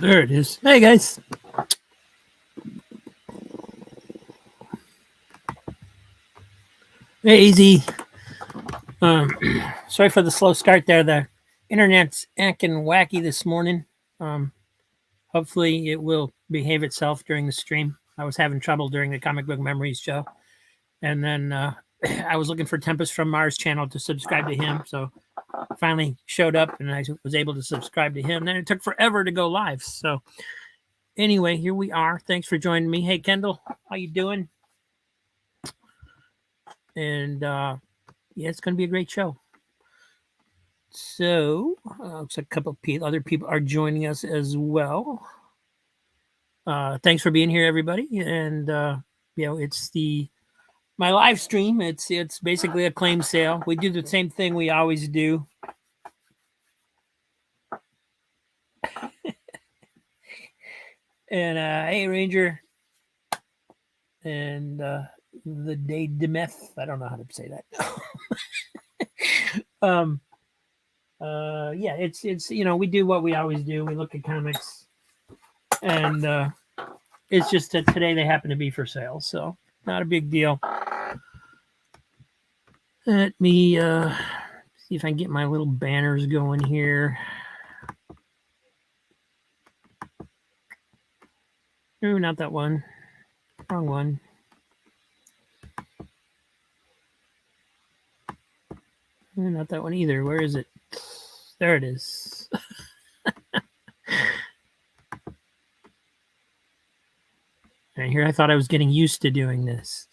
There it is. Hey guys. Hey, easy. Um, Sorry for the slow start there. The internet's acting wacky this morning. Um, Hopefully it will behave itself during the stream. I was having trouble during the Comic Book Memories show, and then I was looking for Tempest from Mars channel to subscribe to him. So finally showed up, and I was able to subscribe to him. Then it took forever to go live. So anyway, here we are. Thanks for joining me. Hey Kendall, how you doing? And yeah, it's going to be a great show. So, looks like a couple of other people are joining us as well. Thanks for being here, everybody. And it's the my live stream. It's basically a claim sale. We do the same thing we always do. And hey, Ranger, and the Day Demeth. I don't know how to say that. um, yeah, it's we do what we always do. We look at comics, and it's just that today they happen to be for sale, so not a big deal. Let me see if I can get my little banners going here. No, not that one. Wrong one. Not that one either. Where is it? There it is. And here I thought I was getting used to doing this.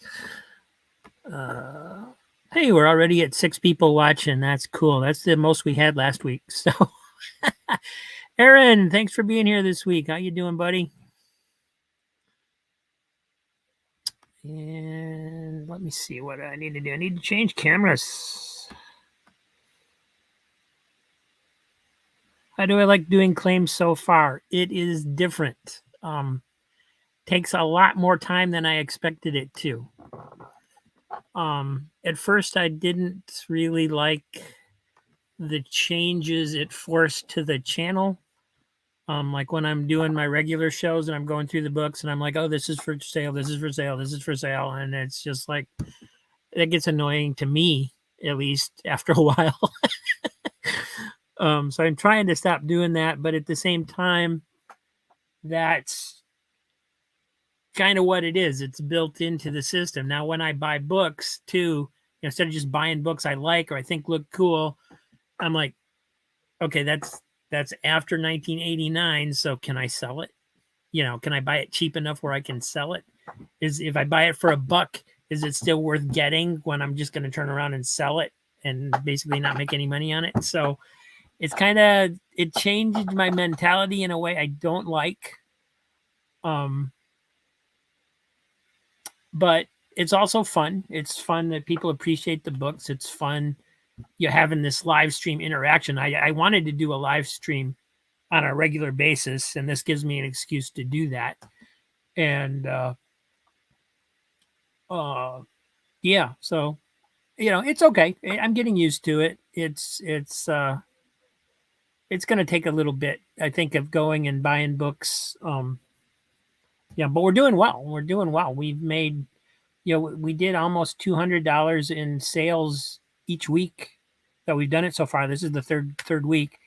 Hey, we're already at 6 people watching. That's cool. That's the most we had last week. So, Aaron, thanks for being here this week. How you doing, buddy? And let me see what I need to do. I need to change cameras. How do I like doing claims so far? It is different. Takes a lot more time than I expected it to. At first, I didn't really like the changes it forced to the channel. Like when I'm doing my regular shows and I'm going through the books and I'm like, oh, this is for sale, this is for sale, this is for sale. And it's just like, it gets annoying to me, at least after a while. So I'm trying to stop doing that. But at the same time, that's kind of what it is. It's built into the system. Now, when I buy books too, instead of just buying books I like or I think look cool, I'm like, okay, that's after 1989. So can I sell it? Can I buy it cheap enough where I can sell it? Is if I buy it for $1, is it still worth getting when I'm just going to turn around and sell it and basically not make any money on it? So it's it changed my mentality in a way I don't like. But it's also fun. It's fun that people appreciate the books. It's fun having this live stream interaction. I wanted to do a live stream on a regular basis, and this gives me an excuse to do that. And yeah, so it's okay. I'm getting used to it. It's going to take a little bit, I think, of going and buying books. Yeah, but we're doing well. We're doing well. We've made, we did almost $200 in sales each week that we've done it so far. This is the third week,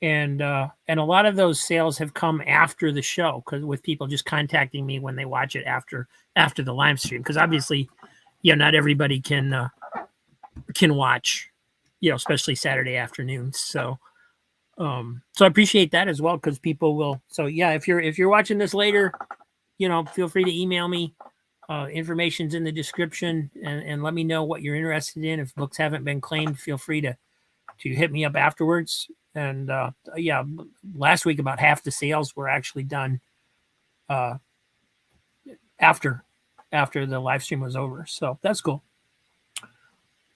and a lot of those sales have come after the show because with people just contacting me when they watch it after the live stream. Because obviously, not everybody can watch, especially Saturday afternoons. So I appreciate that as well because people will. So yeah, if you're watching this later, feel free to email me. Information's in the description, and let me know what you're interested in. If books haven't been claimed, feel free to hit me up afterwards. And yeah, last week about half the sales were actually done after the live stream was over. So that's cool.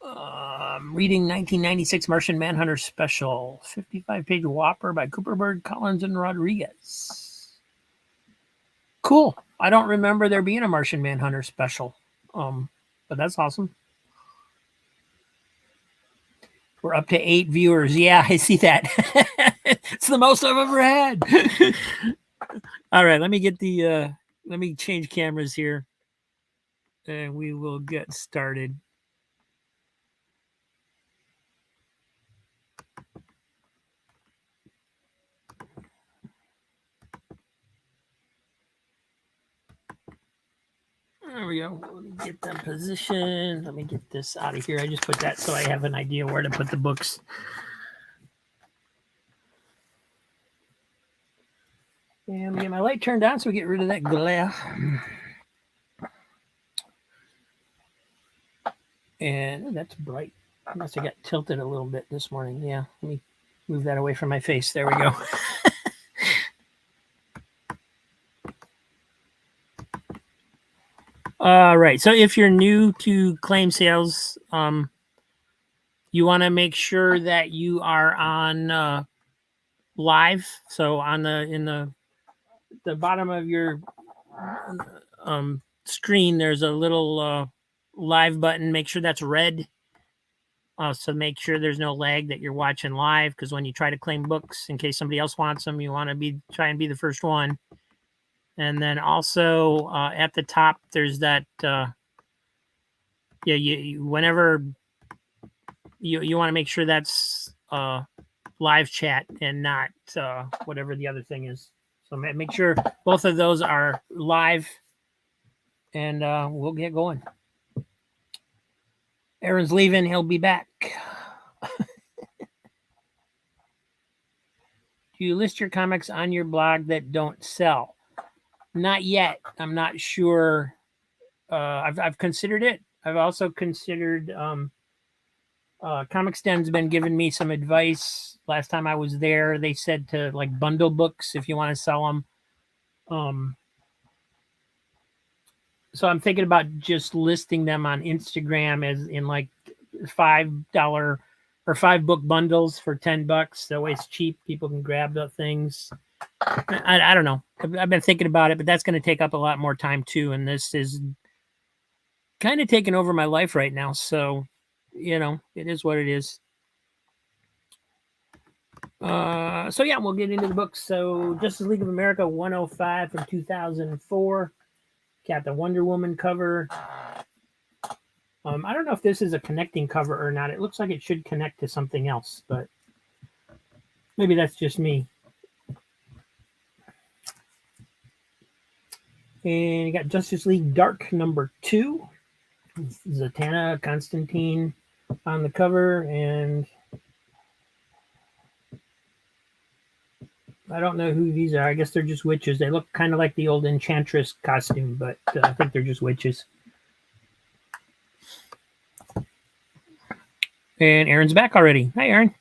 Reading 1996 Martian Manhunter Special, 55-page whopper by Cooperberg, Collins, and Rodriguez. Cool. I don't remember there being a Martian Manhunter special, but that's awesome. We're up to 8 viewers. Yeah, I see that. It's the most I've ever had. All right, let me get the let me change cameras here and we will get started. There we go. Let me get that position. Let me get this out of here. I just put that so I have an idea where to put the books. And get my light turned on so we get rid of that glare. And that's bright. I must have got tilted a little bit this morning. Yeah, let me move that away from my face. There we go. All right. So if you're new to claim sales, you want to make sure that you are on live. So on in the bottom of your screen, there's a little live button. Make sure that's red. So make sure there's no lag that you're watching live, because when you try to claim books, in case somebody else wants them, you want to try and be the first one. And then also at the top, there's that. Whenever you want to make sure that's live chat and not whatever the other thing is. So make sure both of those are live, and we'll get going. Aaron's leaving. He'll be back. Do you list your comics on your blog that don't sell? Not yet. I'm not sure. I've considered it. I've also considered Comic Sten's been giving me some advice. Last time I was there, they said to like bundle books if you want to sell them. So I'm thinking about just listing them on Instagram as in like $5 or 5 book bundles for $10. That way it's cheap. People can grab the things. I don't know. I've been thinking about it, but that's going to take up a lot more time too. And this is kind of taking over my life right now. So, it is what it is. So yeah, we'll get into the books. So Justice League of America 105 from 2004. Got the Wonder Woman cover. I don't know if this is a connecting cover or not. It looks like it should connect to something else, but maybe that's just me. And you got Justice League Dark #2. Zatanna, Constantine on the cover, and I don't know who these are. I guess they're just witches. They look kind of like the old Enchantress costume, but I think they're just witches. And Aaron's back already. Hi, Aaron.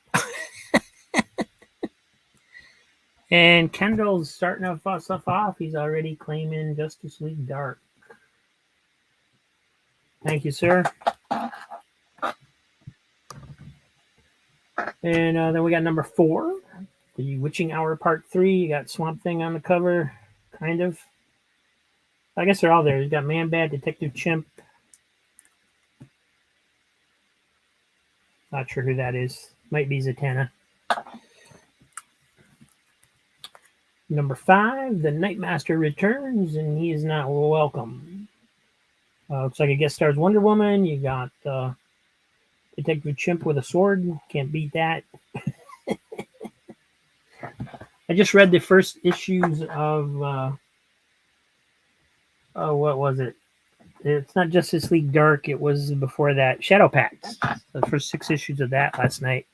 And Kendall's starting to stuff off. He's already claiming Justice League Dark. Thank you, sir. And then we got #4, The Witching Hour Part 3. You got Swamp Thing on the cover, kind of. I guess they're all there. You got Man-Bat, Detective Chimp. Not sure who that is. Might be Zatanna. #5, The Nightmaster returns, and he is not welcome. Looks like it guest stars Wonder Woman. You got Detective Chimp with a sword. Can't beat that. I just read the first issues of what was it? It's not Justice League Dark. It was before that. Shadow Pact. The first 6 issues of that last night.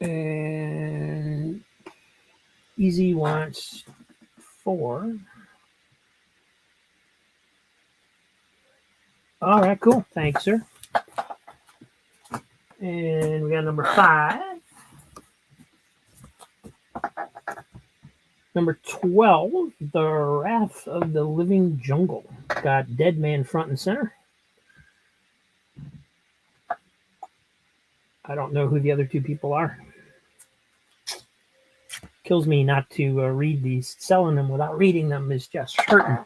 And Easy wants 4. All right, cool. Thanks, sir. And we got #5. #12, The Wrath of the Living Jungle. Got Dead Man front and center. I don't know who the other 2 people are. Kills me not to read these. Selling them without reading them is just hurting.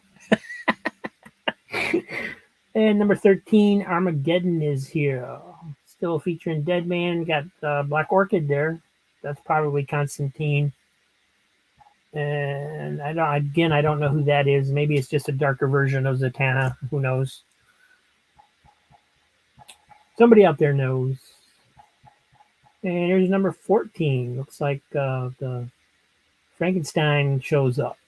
And #13, Armageddon is here. Still featuring Deadman. Got Black Orchid there. That's probably Constantine. And I don't know who that is. Maybe it's just a darker version of Zatanna. Who knows? Somebody out there knows. And here's number 14. Looks like the Frankenstein shows up.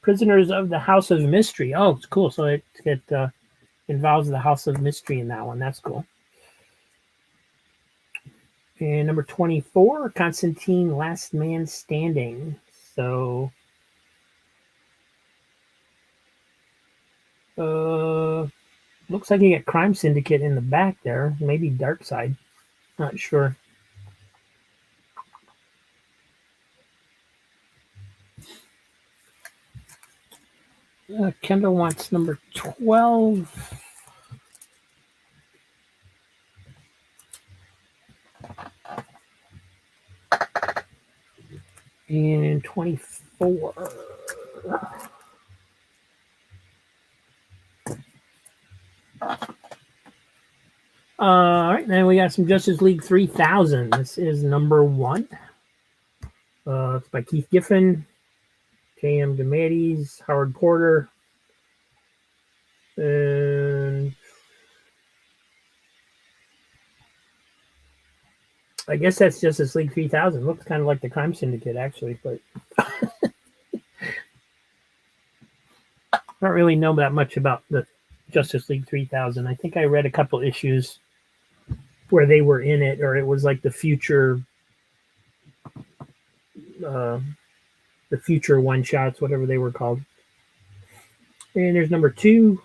Prisoners of the House of Mystery. Oh, it's cool. So it involves the House of Mystery in that one. That's cool. And number 24, Constantine, Last Man Standing. So, looks like you get Crime Syndicate in the back there. Maybe Dark Side. Not sure. Kendall wants number 12. And 24. All right, then we got some Justice League 3000. This is number 1. It's by Keith Giffen, J.M. DeMatteis, Howard Porter, and I guess that's Justice League 3000. Looks kind of like the Crime Syndicate, actually, but I don't really know that much about the Justice League 3000. I think I read a couple issues where they were in it, or it was like the future one shots, whatever they were called. And there's number 2,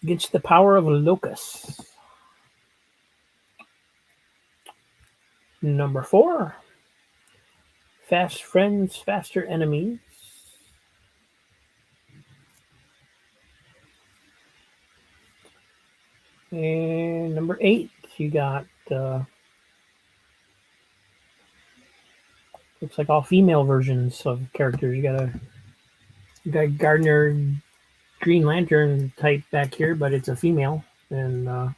Against the Power of Locus. Number 4, Fast Friends, Faster Enemies. And number 8, you got looks like all female versions of characters. You got Gardner Green Lantern type back here, but it's a female, and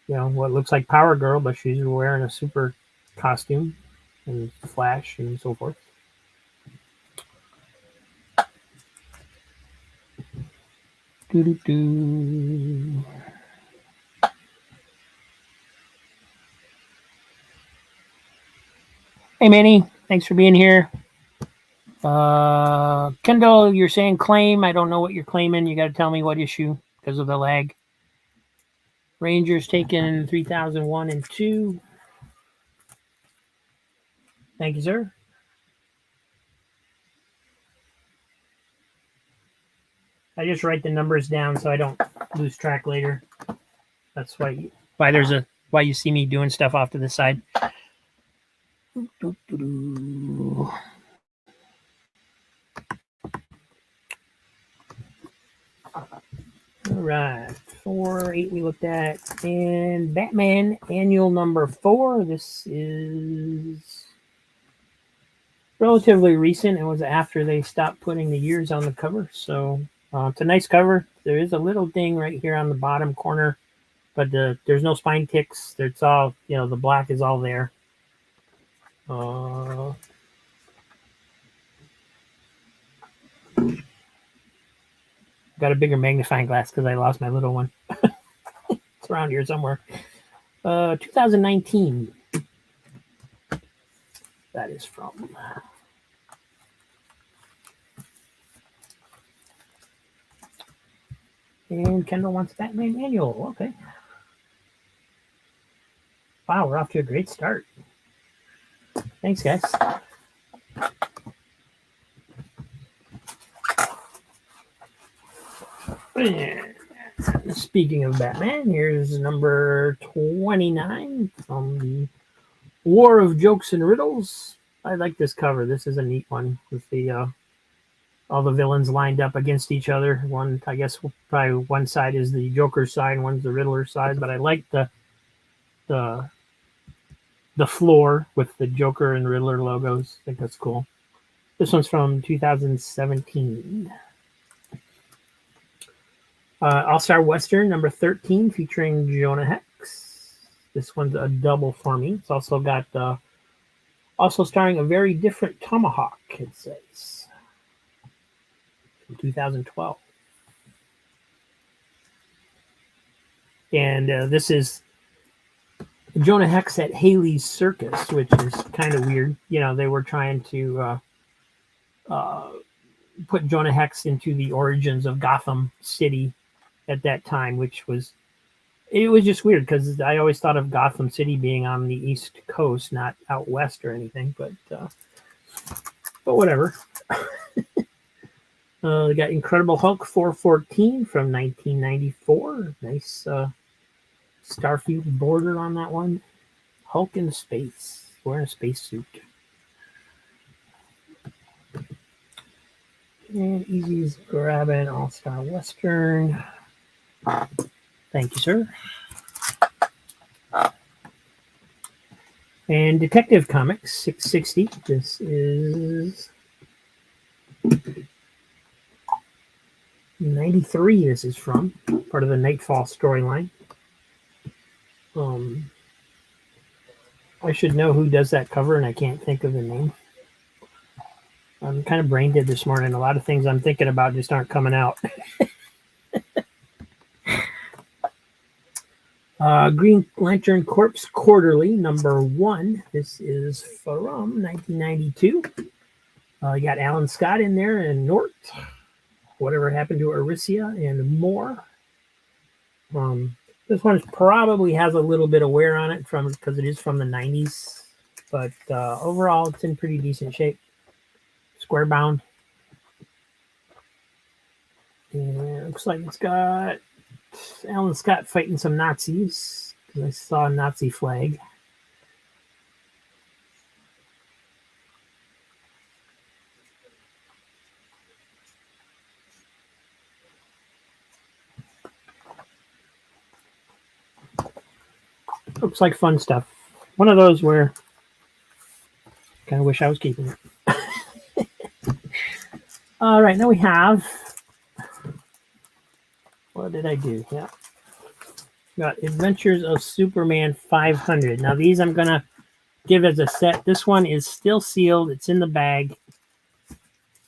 what looks like Power Girl, but she's wearing a super costume, and Flash and so forth. Doo-doo-doo. Hey, Manny. Thanks for being here. Kendall, you're saying claim. I don't know what you're claiming. You got to tell me what issue because of the lag. Rangers taking 3001 and 2. Thank you, sir. I just write the numbers down so I don't lose track later. That's why you see me doing stuff off to the side. All right, 4, 8 we looked at, and Batman Annual number 4. This is relatively recent. It was after they stopped putting the years on the cover, so it's a nice cover. There is a little ding right here on the bottom corner, but there's no spine ticks. It's all, the black is all there. Got a bigger magnifying glass because I lost my little one. It's around here somewhere. 2019. That is from. And Kendall wants Batman Annual. Okay. Wow, we're off to a great start. Thanks, guys. And speaking of Batman, here's number 29 from the War of Jokes and Riddles. I like this cover. This is a neat one with the all the villains lined up against each other. One, I guess, probably one side is the Joker's side, and one's the Riddler's side. But I like the floor with the Joker and Riddler logos. I think that's cool. This one's from 2017. All-Star Western number 13 featuring Jonah Hex. This one's a double for me. It's also got also starring a very different Tomahawk, it says, from 2012. And this is Jonah Hex at Haley's Circus, which is kind of weird. You know, they were trying to put Jonah Hex into the origins of Gotham City at that time, which was just weird because I always thought of Gotham City being on the East Coast, not out west or anything. But whatever. They got Incredible Hulk 414 from 1994. Nice Starfield border on that one. Hulk in space, wearing a spacesuit. And Easy's grabbing All-Star Western. Thank you, sir. And Detective Comics 660. This is 93. This is from part of the Nightfall storyline. I should know who does that cover, and I can't think of the name. I'm kind of brain dead this morning. A lot of things I'm thinking about just aren't coming out. Green Lantern Corps Quarterly, number 1. This is from 1992. You got Alan Scott in there and Nort. Whatever Happened to Aricia and more. This one probably has a little bit of wear on it because it is from the 90s. But overall, it's in pretty decent shape. Square bound. And it looks like it's got Alan Scott fighting some Nazis. I saw a Nazi flag. Looks like fun stuff. One of those where I kind of wish I was keeping it. All right, now we have, what did I do? Yeah. Got Adventures of Superman 500. Now these I'm going to give as a set. This one is still sealed. It's in the bag.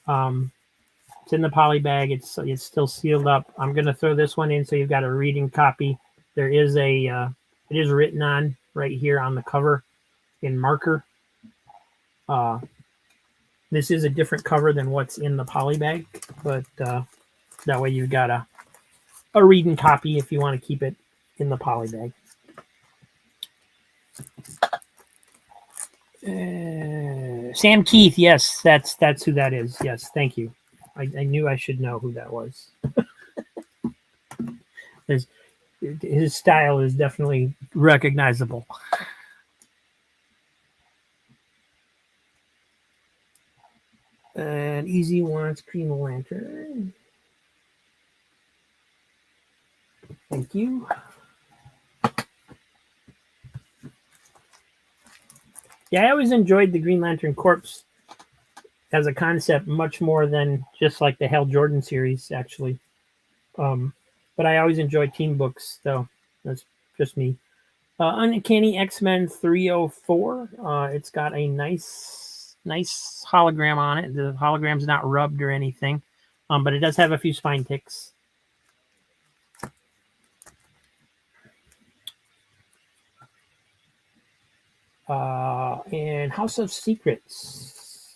It's in the poly bag. It's still sealed up. I'm going to throw this one in so you've got a reading copy. There is it is written on right here on the cover in marker. This is a different cover than what's in the poly bag, but that way you've got a reading copy if you want to keep it in the poly bag. Sam Keith, yes, that's who that is. Yes, thank you. I knew I should know who that was. His style is definitely recognizable. And Easy wants Green Lantern. Thank you. Yeah, I always enjoyed the Green Lantern Corps as a concept much more than just like the Hal Jordan series, actually. But I always enjoyed team books, though. That's just me. Uncanny X-Men 304. It's got a nice hologram on it. The hologram's not rubbed or anything, but it does have a few spine ticks. And House of Secrets.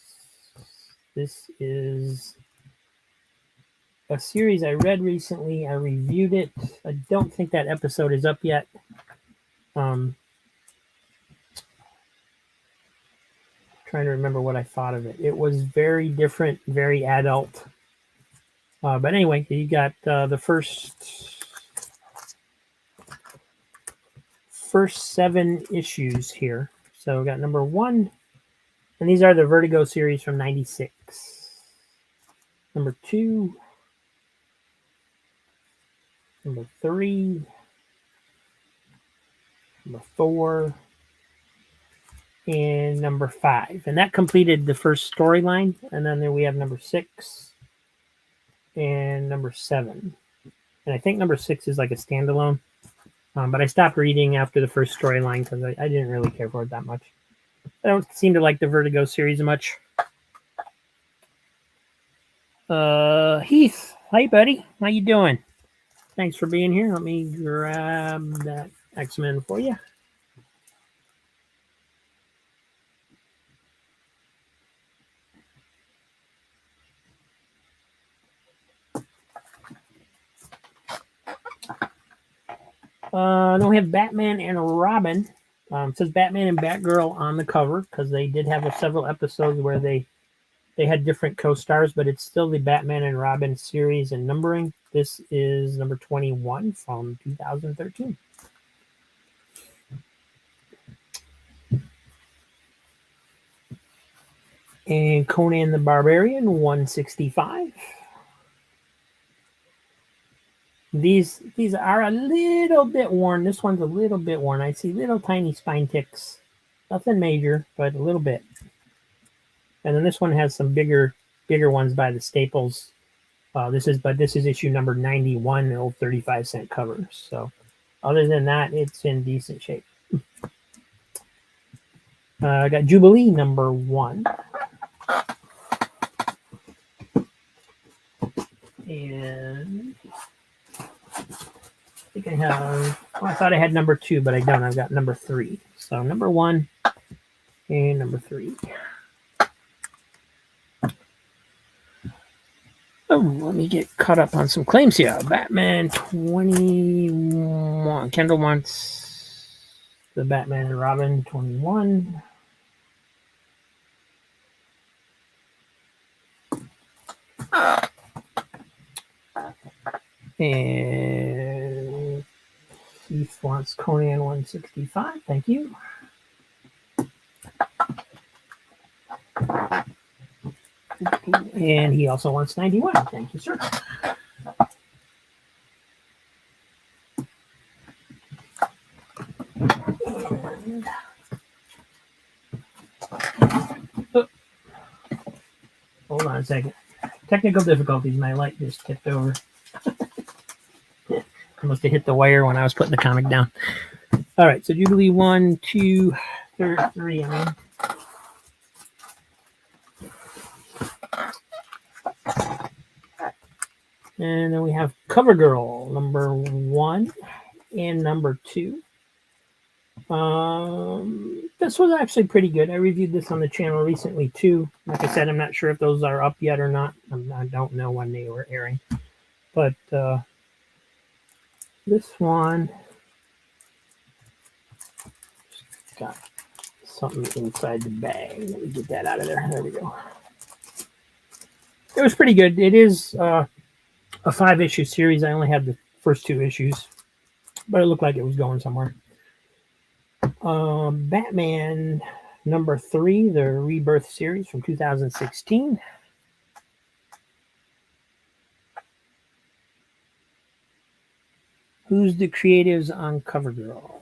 This is a series I read recently. I reviewed it. I don't think that episode is up yet. Trying to remember what I thought of it. It was very different, very adult. But anyway, you got the first 7 issues here. So we got number 1, and these are the Vertigo series from 96. Number 2, number 3, number 4, and number 5. And that completed the first storyline. And then we have number 6 and number 7. and I think number 6 is like a standalone. But I stopped reading after the first storyline because I didn't really care for it that much. I don't seem to like the Vertigo series much. Heath, hi buddy, how you doing? Thanks for being here. Let me grab that X-Men for you. Then we have Batman and Robin. It says Batman and Batgirl on the cover because they did have several episodes where they had different co-stars, but it's still the Batman and Robin series and numbering. This is number 21 from 2013. And Conan the Barbarian, 165. These are a little bit worn. This one's a little bit worn. I see little tiny spine ticks. Nothing major, but a little bit. And then this one has some bigger ones by the Staples. This is issue number 91, the old 35-cent covers. So other than that, it's in decent shape. I got Jubilee number 1. And I think I have, I thought I had number 2, but I don't. I've got number 3. So number 1 and number 3. Oh, let me get caught up on some claims here. Batman 21. Kendall wants the Batman and Robin 21. And Keith wants Conan 165. Thank you. And he also wants 91. Thank you, sir. And, hold on a second. Technical difficulties. My light just tipped over. I must have hit the wire when I was putting the comic down. All right, so Jubilee 1, 2, 3. I mean. And then we have CoverGirl number 1 and number 2. This was actually pretty good. I reviewed this on the channel recently too. Like I said, I'm not sure if those are up yet or not. I don't know when they were airing. But this one got something inside the bag. Let me get that out of there. There we go. It was pretty good. It is a 5-issue series. I only had the first 2 issues, but it looked like it was going somewhere. Batman number 3, the Rebirth series from 2016. Who's the creatives on CoverGirl?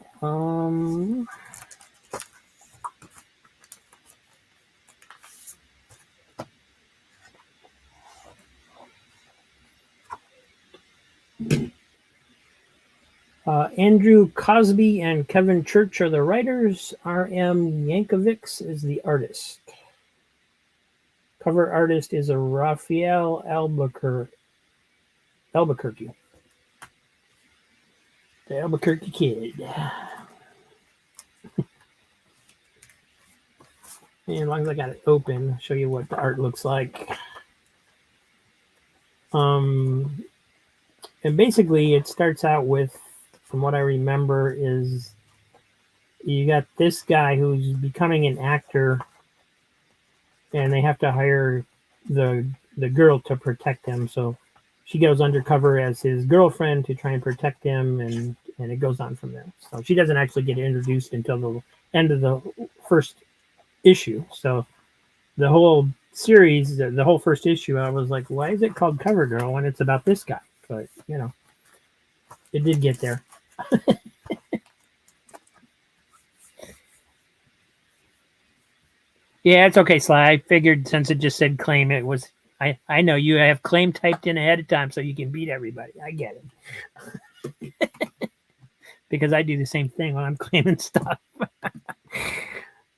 Andrew Cosby and Kevin Church are the writers. R.M. Yankovics is the artist. Cover artist is a Raphael Albuquerque. The Albuquerque Kid. And as long as I got it open, I'll show you what the art looks like. And basically it starts out with, from what I remember, is you got this guy who's becoming an actor, and they have to hire the girl to protect him. So she goes undercover as his girlfriend to try and protect him, and it goes on from there. So she doesn't actually get introduced until the end of the first issue. So the whole series, the whole first issue, I was like, why is it called CoverGirl when it's about this guy? But, you know, it did get there. Yeah, it's okay, Sly. I figured since it just said claim, it was, I know you have claim typed in ahead of time so you can beat everybody. I get it. Because I do the same thing when I'm claiming stuff.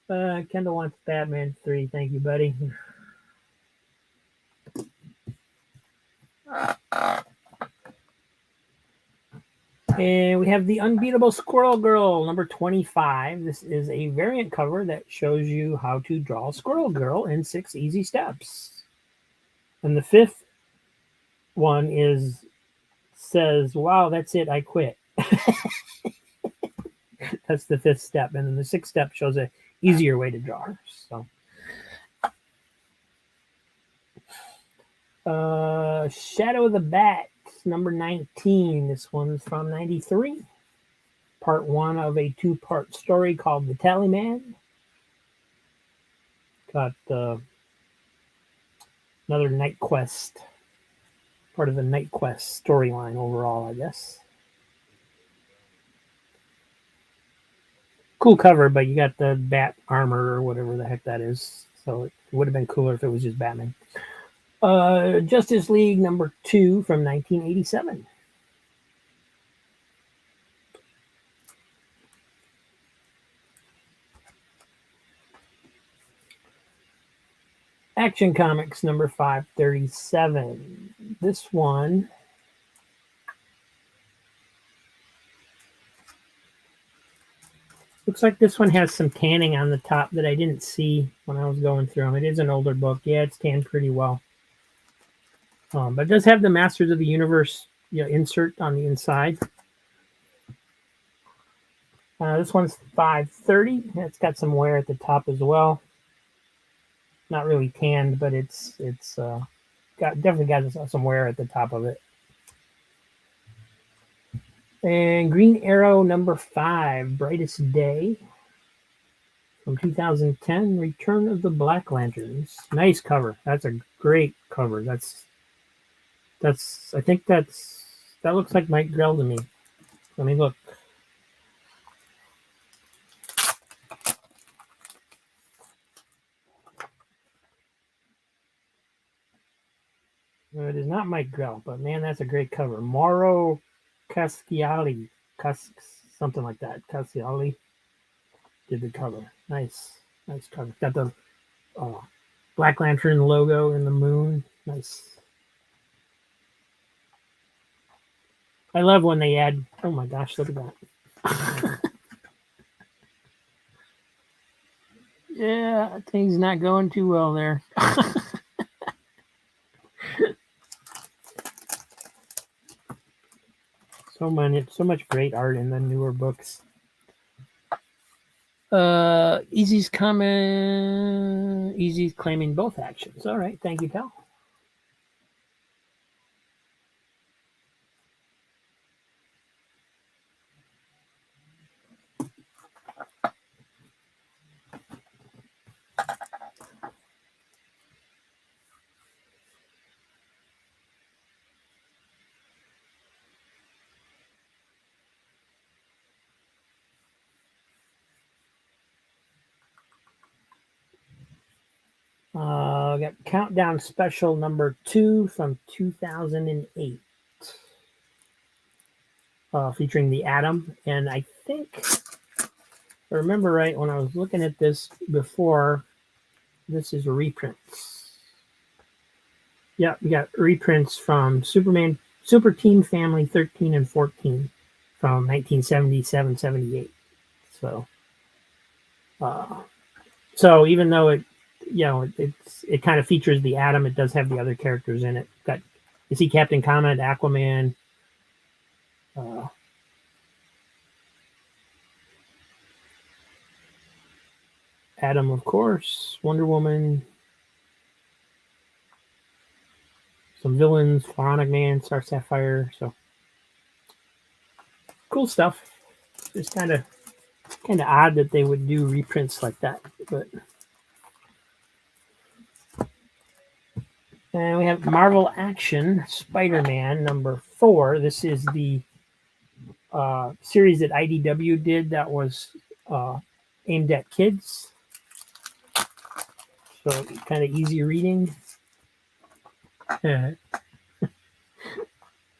Kendall wants Batman 3. Thank you, buddy. And we have the Unbeatable Squirrel Girl, number 25. This is a variant cover that shows you how to draw a Squirrel Girl in 6 easy steps. And the 5th one says, wow, that's it, I quit. That's the 5th step. And then the 6th step shows an easier way to draw her. So, Shadow of the Bat, number 19. This one's from 93. Part 1 of a 2-part story called The Tallyman. Got another Night Quest. Part of the Night Quest storyline overall, I guess. Cool cover, but you got the bat armor or whatever the heck that is. So it would have been cooler if it was just Batman. Justice League number 2 from 1987. Action Comics number 537. This one looks like this one has some tanning on the top that I didn't see when I was going through them. It is an older book. Yeah, it's tanned pretty well. But it does have the Masters of the Universe insert on the inside. This one's 530. It's got some wear at the top as well. Not really tanned, but it's definitely got some wear at the top of it. And Green Arrow number 5, Brightest Day from 2010, Return of the Black Lanterns. Nice cover. That's a great cover. I think that looks like Mike Grell to me. Let me look. No, it is not Mike Grell, but man, that's a great cover. Mauro Casciali, something like that. Casciali did the cover. Nice cover. Got the Black Lantern logo in the moon. Nice. I love when they add. Oh my gosh, look at that. Yeah, things not going too well there. So much great art in the newer books. Easy's comment. Easy's claiming both actions. All right, thank you, pal. Got Countdown Special number 2 from 2008, featuring the Atom. And I think, if I remember right, when I was looking at this before, this is reprints. Yeah, we got reprints from Super Team Family 13 and 14 from 1977-78. So even though it kind of features the Atom, it does have the other characters in it. You see Captain Comet, Aquaman, Atom, of course, Wonder Woman, some villains, Pharaonic Man, Star Sapphire. So cool stuff. It's kind of odd that they would do reprints like that, but. And we have Marvel Action Spider-Man number 4. This is the series that IDW did that was aimed at kids. So kind of easy reading. I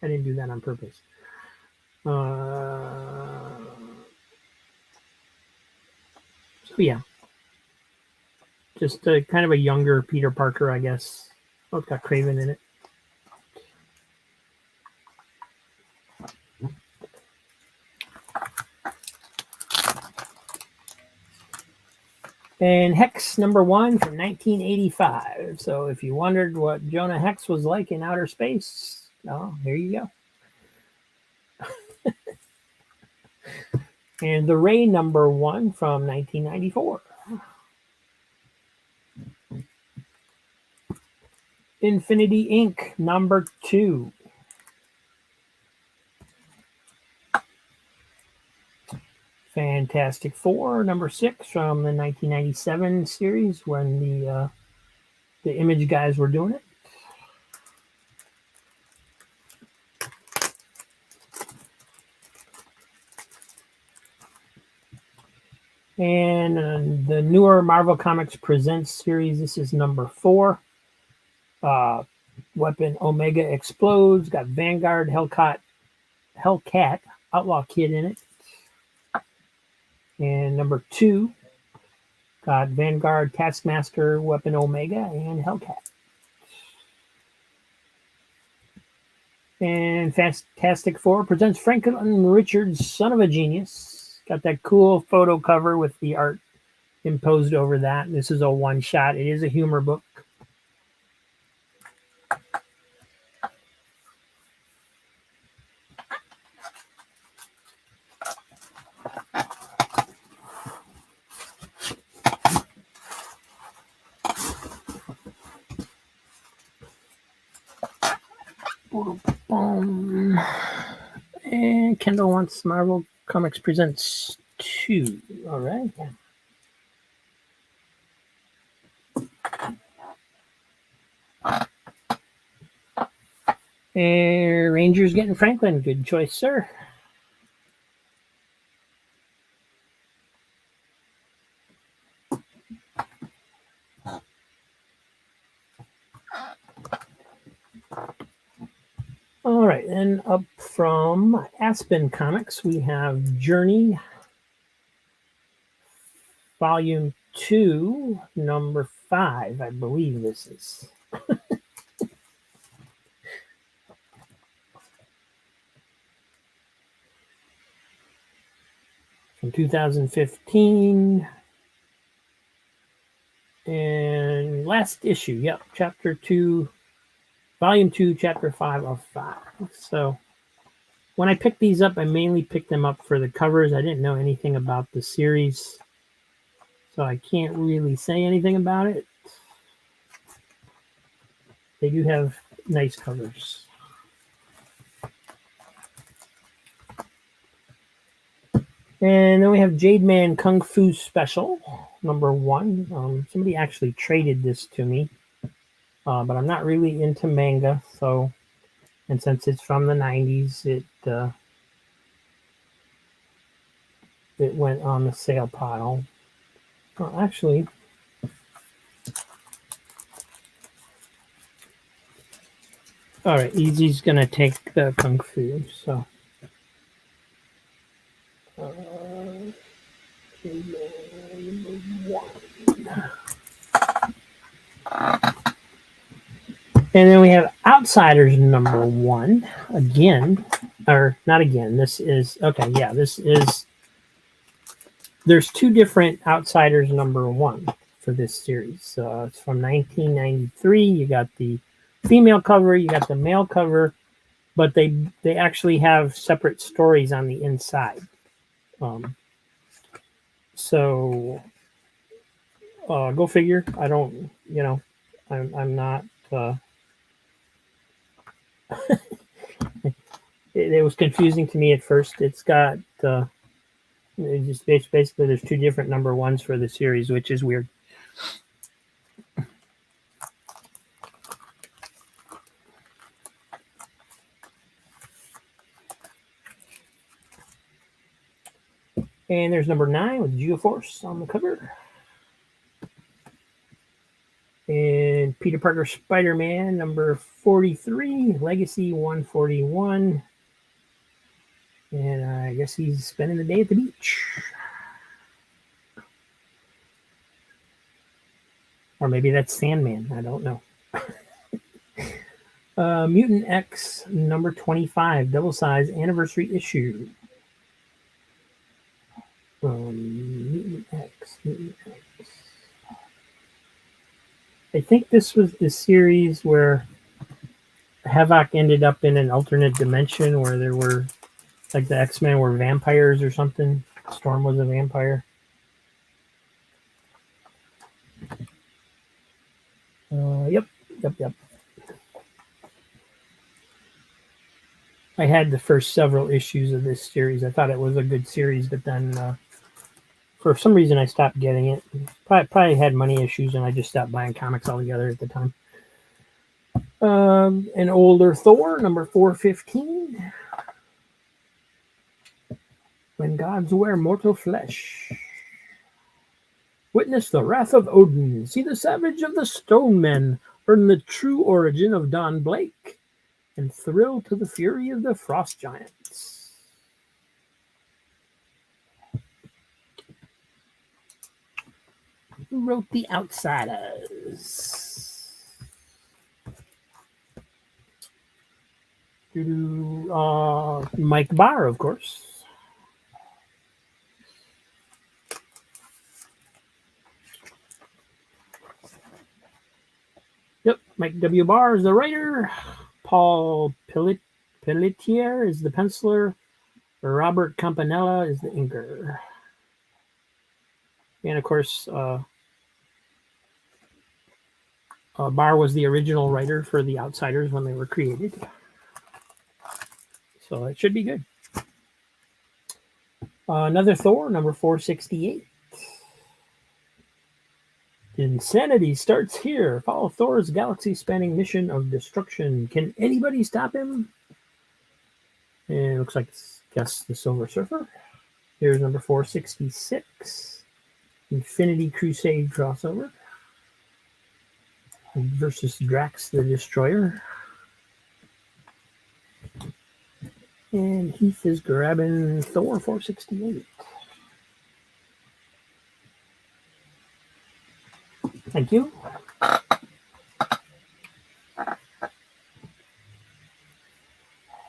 didn't do that on purpose. So yeah, just kind of a younger Peter Parker, I guess. Oh, it's got Craven in it. And Hex #1 from 1985. So if you wondered what Jonah Hex was like in outer space, oh, here you go. And The Ray #1 from 1994. Infinity Inc. #2. Fantastic Four #6 from the 1997 series when the Image guys were doing it. And the newer Marvel Comics Presents series, this is #4. Weapon Omega explodes. Got Vanguard, Hellcat, Outlaw Kid in it. And #2, got Vanguard, Taskmaster, Weapon Omega, and Hellcat. And Fantastic Four presents Franklin Richards, Son of a Genius. Got that cool photo cover with the art imposed over that. This is a one-shot. It is a humor book. And Kendall wants Marvel Comics Presents 2. All right. And Rangers getting Franklin. Good choice, sir. All right, then up from Aspen Comics, we have Journey, Volume 2, #5, I believe this is. From 2015. And last issue, yep, Chapter 2, Volume 2, Chapter 5 of 5. So when I picked these up, I mainly picked them up for the covers. I didn't know anything about the series, so I can't really say anything about it. They do have nice covers. And then we have Jade Man Kung Fu Special, #1. Somebody actually traded this to me, but I'm not really into manga, so, and since it's from the 90s, it went on the sale pile. Well, actually, all right, Easy's gonna take the Kung Fu, so. And then we have Outsiders #1 again, or not again. This is okay. Yeah, this is. There's two different Outsiders #1 for this series. It's from 1993. You got the female cover, you got the male cover, but they actually have separate stories on the inside. So go figure. I don't, I'm not. It was confusing to me at first. It's got just basically there's two different #1s for the series, which is weird. And there's #9 with Geoforce on the cover. And Peter Parker Spider-Man number 43, Legacy 141. And I guess he's spending the day at the beach. Or maybe that's Sandman. I don't know. Mutant X number 25, double size anniversary issue. Mutant X. I think this was the series where Havoc ended up in an alternate dimension where there were, like, the X-Men were vampires or something. Storm was a vampire. Yep. I had the first several issues of this series. I thought it was a good series, but then for some reason I stopped getting it. Probably had money issues, and I just stopped buying comics altogether at the time. An older Thor, number 415. When gods wear mortal flesh. Witness the wrath of Odin. See the savage of the stone men. Learn the true origin of Don Blake. And thrill to the fury of the frost giants. Who wrote The Outsiders? Mike Barr, of course. Yep, Mike W. Barr is the writer. Paul Pelletier is the penciler. Robert Campanella is the inker. And of course, Barr was the original writer for The Outsiders when they were created. So it should be good. Another Thor, number 468. Insanity starts here. Follow Thor's galaxy-spanning mission of destruction. Can anybody stop him? And it looks like it's, guess, the Silver Surfer. Here's number 466. Infinity Crusade crossover. Versus Drax the Destroyer. And Heath is grabbing Thor 468. Thank you.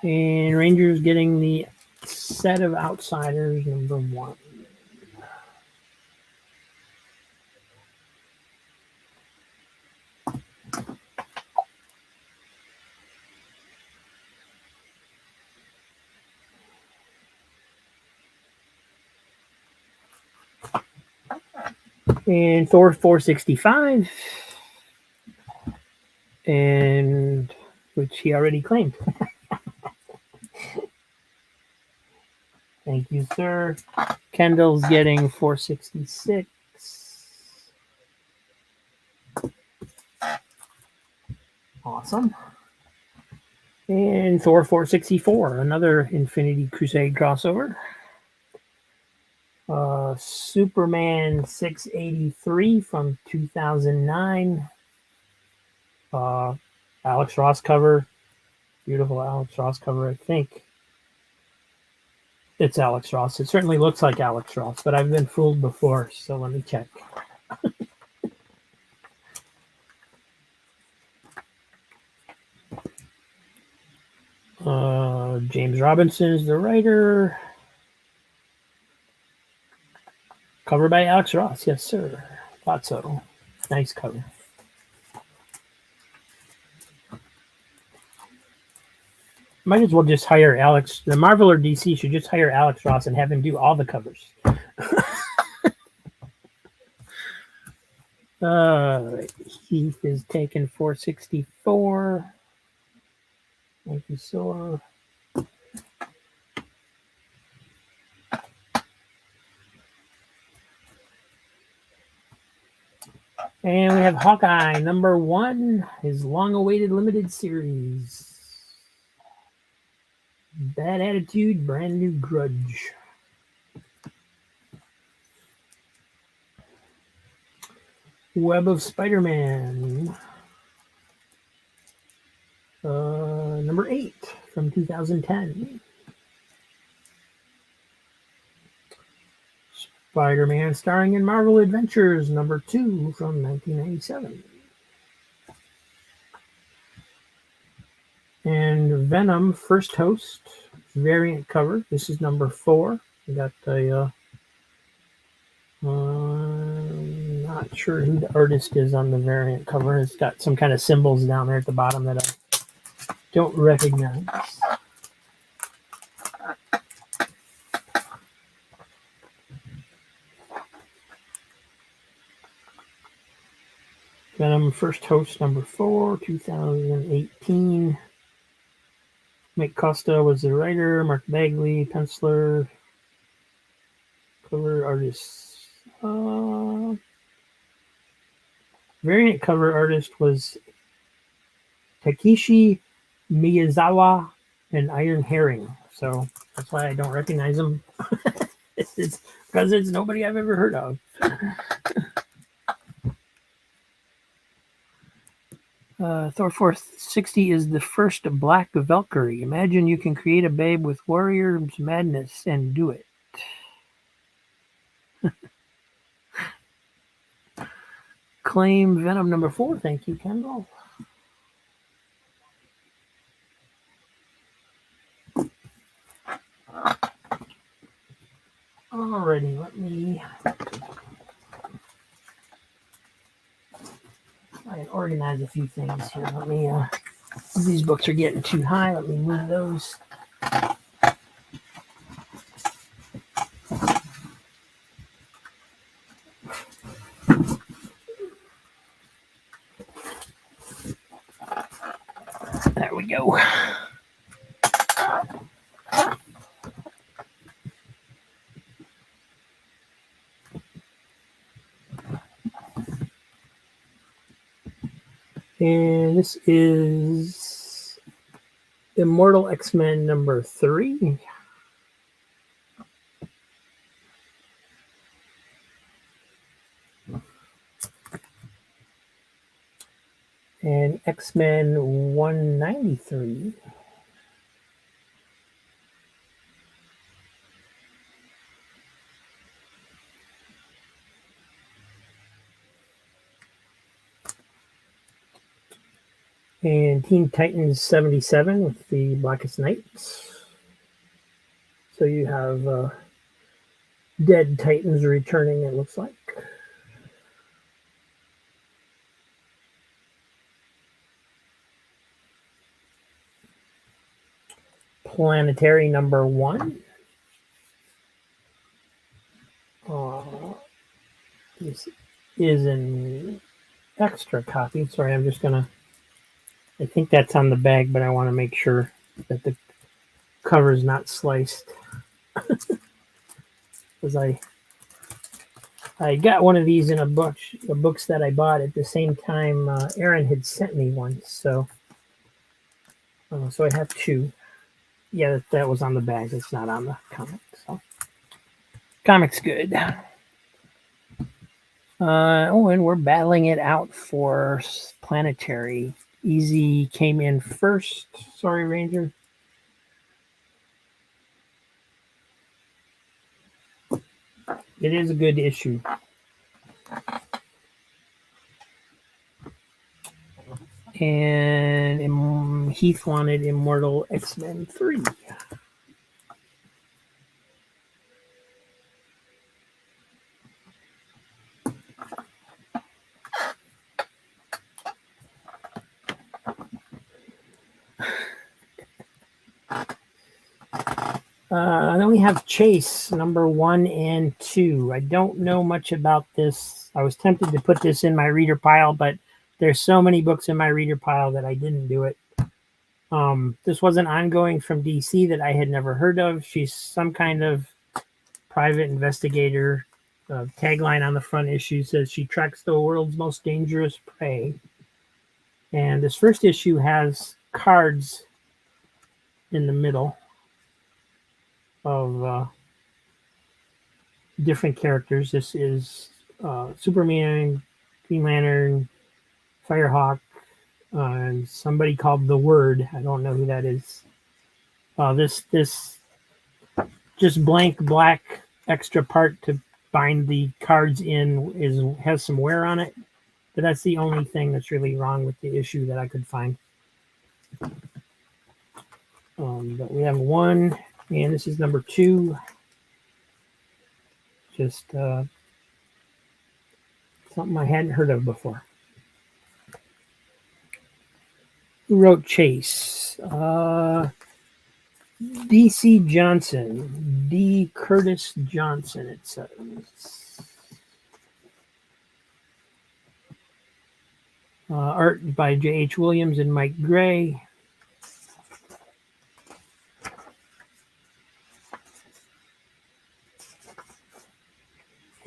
And Rangers getting the set of Outsiders number 1. And Thor 465. And which he already claimed. Thank you, sir. Kendall's getting 466. Awesome. And Thor 464, another Infinity Crusade crossover. Superman 683 from 2009. Alex Ross cover. Beautiful Alex Ross cover, I think. It's Alex Ross. It certainly looks like Alex Ross, but I've been fooled before, so let me check. James Robinson is the writer. Cover by Alex Ross. Yes, sir. Thought so. Nice cover. Might as well just hire Alex. The Marvel or DC should just hire Alex Ross and have him do all the covers. Heath is taking 464. Thank you, sir. And we have Hawkeye, number 1, his long-awaited limited series. Bad Attitude, Brand New Grudge. Web of Spider-Man. number 8 from 2010. Spider-Man starring in Marvel Adventures, number 2 from 1997. And Venom First Host variant cover. This is number 4. We got the not sure who the artist is on the variant cover. It's got some kind of symbols down there at the bottom that I don't recognize. Venom First Host number 4, 2018. Mike Costa was the writer, Mark Bagley, penciler, cover artist. Variant cover artist was Takeshi Miyazawa and Iron Herring. So that's why I don't recognize them. It's because it's nobody I've ever heard of. Thor 460 is the first Black Valkyrie. Imagine you can create a babe with Warrior's Madness and do it. Claim Venom number 4. Thank you, Kendall. Alrighty, let me try and organize a few things here. Let me, these books are getting too high. Let me move those. There we go. And this is Immortal X-Men number 3. And X-Men 193. And Teen Titans 77 with the Blackest Nights. So you have Dead Titans returning, it looks like. Planetary number 1. This is an extra copy. Sorry, I'm just going to... I think that's on the bag, but I want to make sure that the cover is not sliced. Because I got one of these in a book, the books that I bought at the same time. Aaron had sent me one, so I have 2. Yeah, that was on the bag. It's not on the comic. So comic's good. And we're battling it out for Planetary. Easy came in first. Sorry, Ranger. It is a good issue. And Heath wanted Immortal X-Men 3. Then we have Chase, number 1 and 2. I don't know much about this. I was tempted to put this in my reader pile, but there's so many books in my reader pile that I didn't do it. This was an ongoing from DC that I had never heard of. She's some kind of private investigator. Tagline on the front issue says she tracks the world's most dangerous prey. And this first issue has cards in the middle of different characters. This is Superman, Green Lantern, Firehawk, Somebody called The Word. I don't know who that is. This just blank black extra part to bind the cards in has some wear on it, but that's the only thing that's really wrong with the issue that I could find. But we have one, and this is number 2. Just something I hadn't heard of before. Who wrote Chase? D.C. Johnson. D. Curtis Johnson, it says. Art by J.H. Williams and Mike Gray.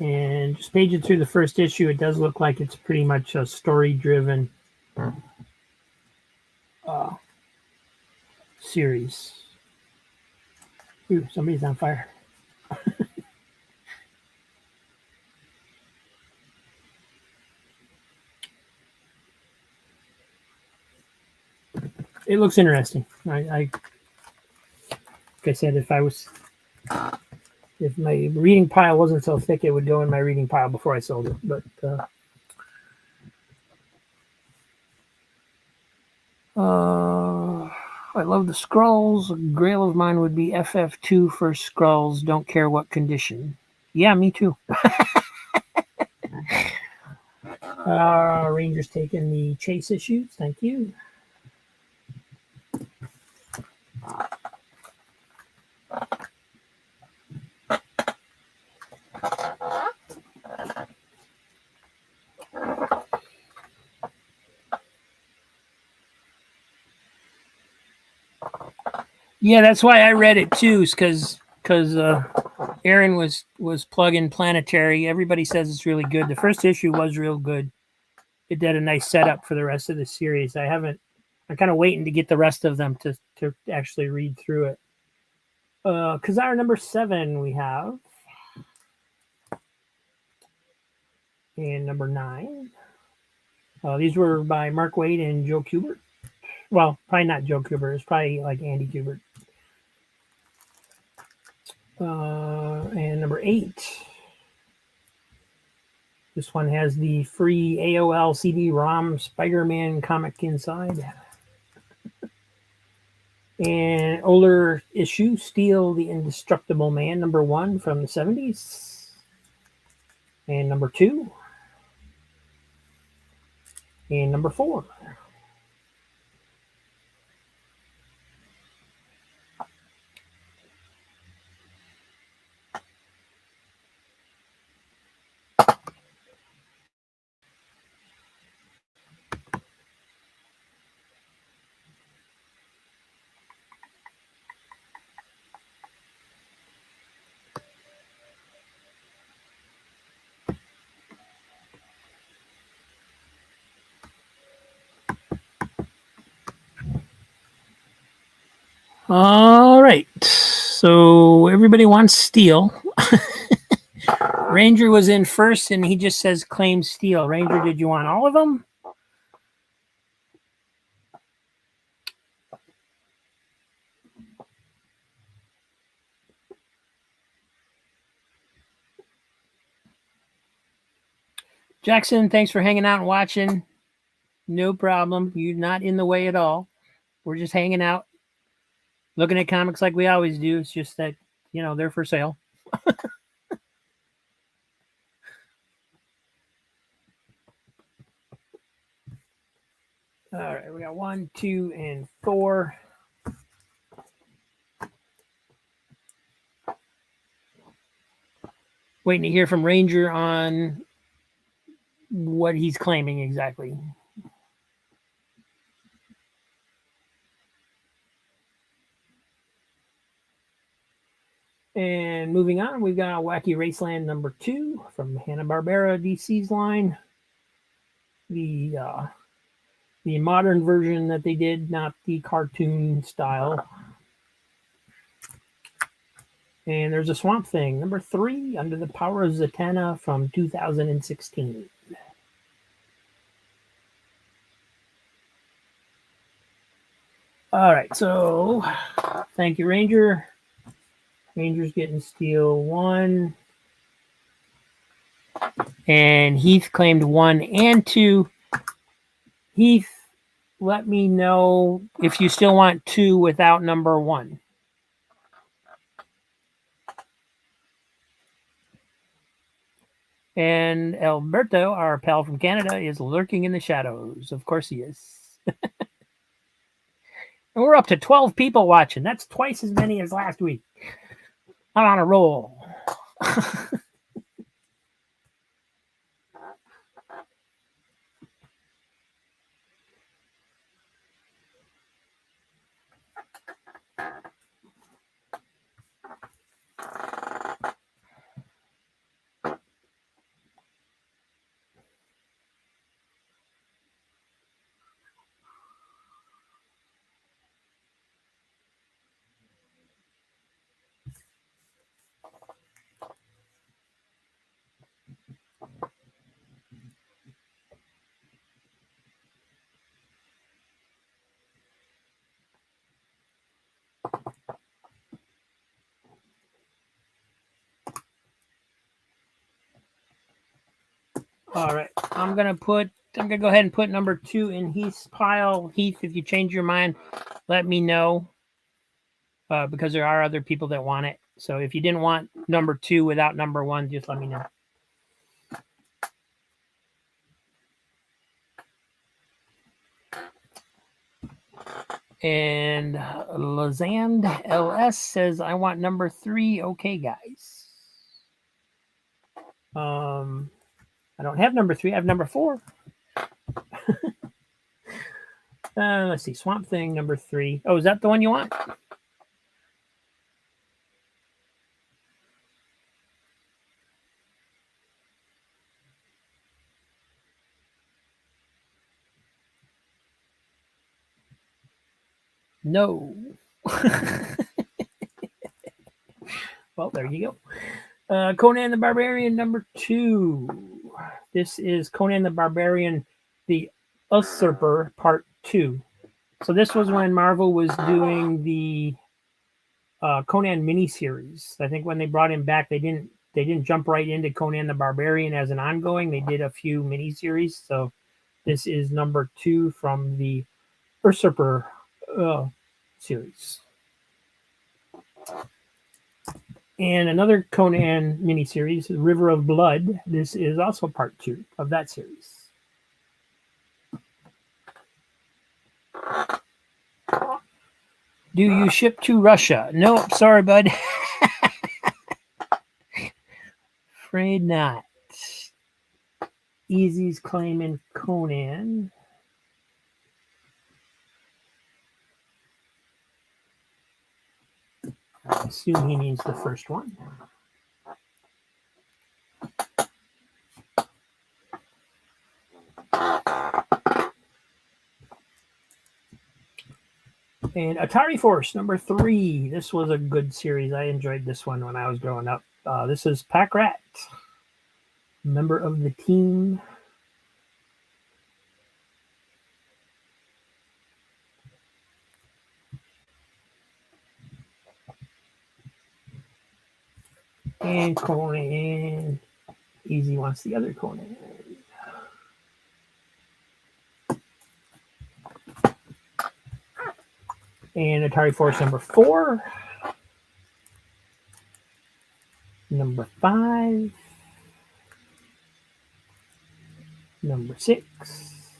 And just paging through the first issue, it does look like it's pretty much a story-driven series. Ooh, somebody's on fire. It looks interesting. Like I said, if my reading pile wasn't so thick, it would go in my reading pile before I sold it. But I love the Skrulls. A grail of mine would be FF2 for Skrulls. Don't care what condition. Yeah, me too. Rangers taking the Chase issues. Thank you. Yeah, that's why I read it too, because Aaron was plugging Planetary. Everybody says it's really good. The first issue was real good. It did a nice setup for the rest of the series. I'm kind of waiting to get the rest of them to actually read through it. Because our number 7 we have, and number 9. These were by Mark Waid and Joe Kubert. Well, probably not Joe Kubert. It's probably like Andy Kubert. And number 8. This one has the free AOL CD-ROM Spider-Man comic inside. And older issue, Steel the Indestructible Man, number 1 from the 70s. And number 2. And number 4. All right. So everybody wants Steel. Ranger was in first, and he just says claim Steel. Ranger, did you want all of them? Jackson, thanks for hanging out and watching. No problem. You're not in the way at all. We're just hanging out, looking at comics like we always do. It's just that, they're for sale. All right, we got 1, 2, and 4. Waiting to hear from Ranger on what he's claiming exactly. And moving on, we've got Wacky Raceland number 2 from Hanna-Barbera DC's line. The modern version that they did, not the cartoon style. And there's a Swamp Thing, number 3, Under the Power of Zatanna from 2016. All right, so thank you, Ranger. Ranger's getting steel 1. And Heath claimed 1 and 2. Heath, let me know if you still want 2 without number 1. And Alberto, our pal from Canada, is lurking in the shadows. Of course he is. And we're up to 12 people watching. That's twice as many as last week. I'm on a roll. All right, I'm gonna go ahead and put number 2 in Heath's pile. Heath, if you change your mind, let me know, because there are other people that want it. So if you didn't want number 2 without number 1, just let me know. And Lazand LS says, I want number 3. Okay, guys. I don't have number 3. I have number 4. Let's see. Swamp Thing, number 3. Oh, is that the one you want? No. Well, there you go. Conan the Barbarian, number 2. This is Conan the Barbarian, the Usurper, part 2. So this was when Marvel was doing the Conan miniseries. I think when they brought him back, they didn't jump right into Conan the Barbarian as an ongoing. They did a few miniseries. So this is number 2 from the Usurper series. And another Conan miniseries, River of Blood. This is also part 2 of that series. Do you ship to Russia? Nope, sorry, bud. Afraid not. Easy's claiming Conan. I assume he means the first one. And Atari Force, number 3. This was a good series. I enjoyed this one when I was growing up. This is Pack Rat, member of the team. And Conan. Easy wants the other Conan. And Atari Force number 4. Number 5. Number 6.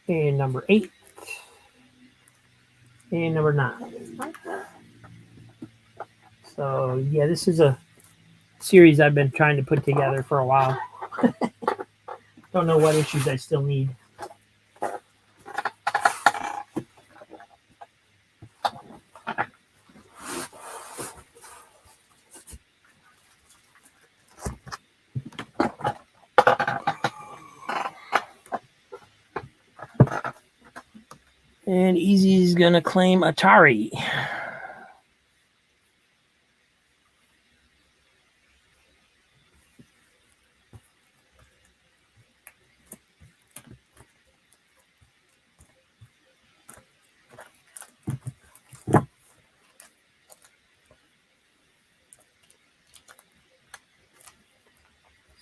And number 8. And number 9. So, yeah, this is a series I've been trying to put together for a while. Don't know what issues I still need. And Easy's going to claim Atari.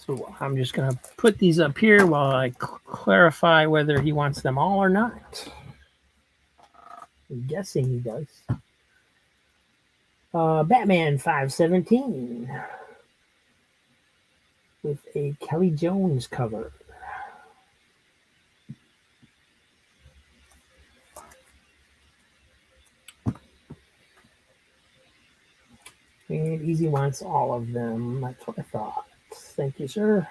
So I'm just going to put these up here while I clarify whether he wants them all or not. I'm guessing he does. Batman 517 with a Kelly Jones cover. And Easy wants all of them. That's what I thought. Thank you, sir.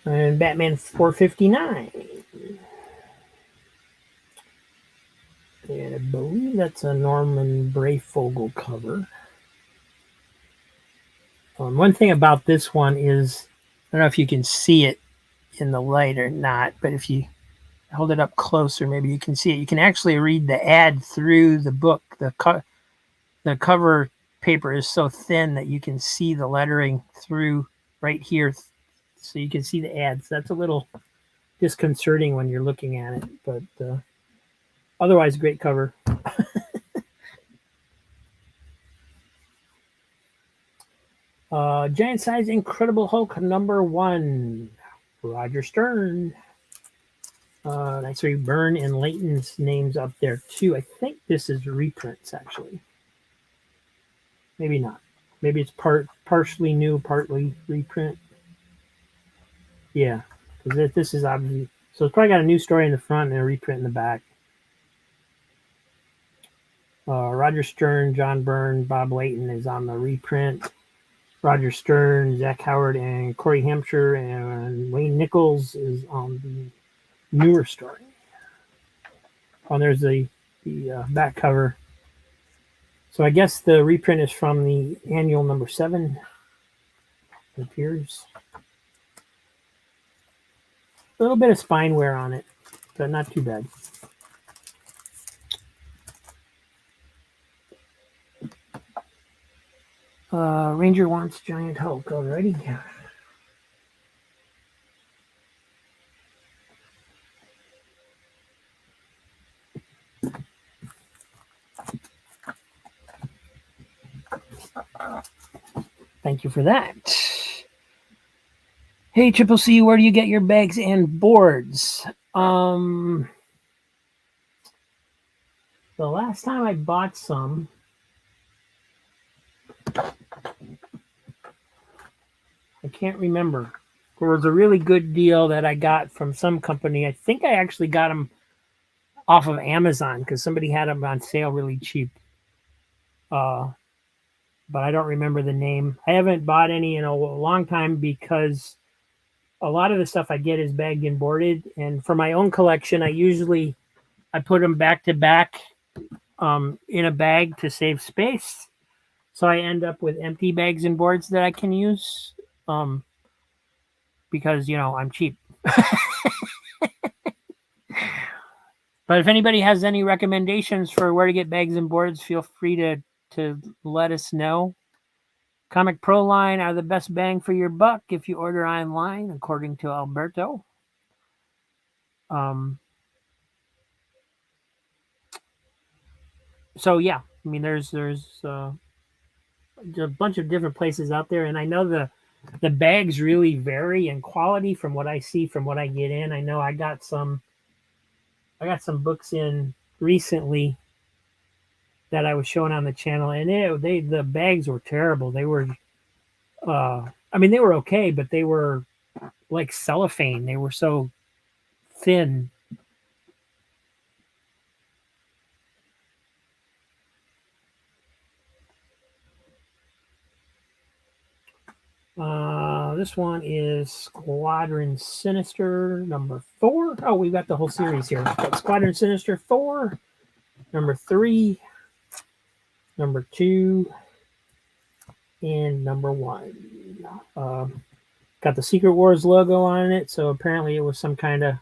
And Batman 459. And I believe that's a Norman Brayfogle cover. One thing about this one is, I don't know if you can see it in the light or not, but if you hold it up closer, maybe you can see it. You can actually read the ad through the book. The cover paper is so thin that you can see the lettering through right here, so you can see the ads. That's a little disconcerting when you're looking at it, but otherwise, great cover. Giant Size Incredible Hulk #1, Roger Stern. Actually, Byrne and Layton's names up there too. I think this is reprints, actually. Maybe not. Maybe it's partially new, partly reprint. Yeah, because this is obviously, so it's probably got a new story in the front and a reprint in the back. Roger Stern, John Byrne, Bob Layton is on the reprint. Roger Stern, Zach Howard, and Corey Hampshire, and Wayne Nichols is on the newer story. Oh, there's the back cover. So I guess the reprint is from the annual #7. It appears. A little bit of spine wear on it, but not too bad. Ranger wants Giant Hulk already. Thank you for that. Hey, Triple C, where do you get your bags and boards? The last time I bought some, I can't remember. There was a really good deal that I got from some company. I think I actually got them off of Amazon because somebody had them on sale really cheap. But I don't remember the name. I haven't bought any in a long time because a lot of the stuff I get is bagged and boarded. And for my own collection, I put them back to back in a bag to save space. So I end up with empty bags and boards that I can use because, I'm cheap. But if anybody has any recommendations for where to get bags and boards, feel free to let us know. Comic Pro Line are the best bang for your buck if you order online, according to Alberto. So yeah, I mean, there's a bunch of different places out there, and I know the bags really vary in quality from what I see, from what I get in. I know I got some books in recently that I was showing on the channel, and the bags were terrible. They were, they were okay, but they were like cellophane. They were so thin. This one is Squadron Sinister #4. Oh, we've got the whole series here. Got Squadron Sinister 4, #3, #2, and #1. Got the Secret Wars logo on it, so apparently it was some kind of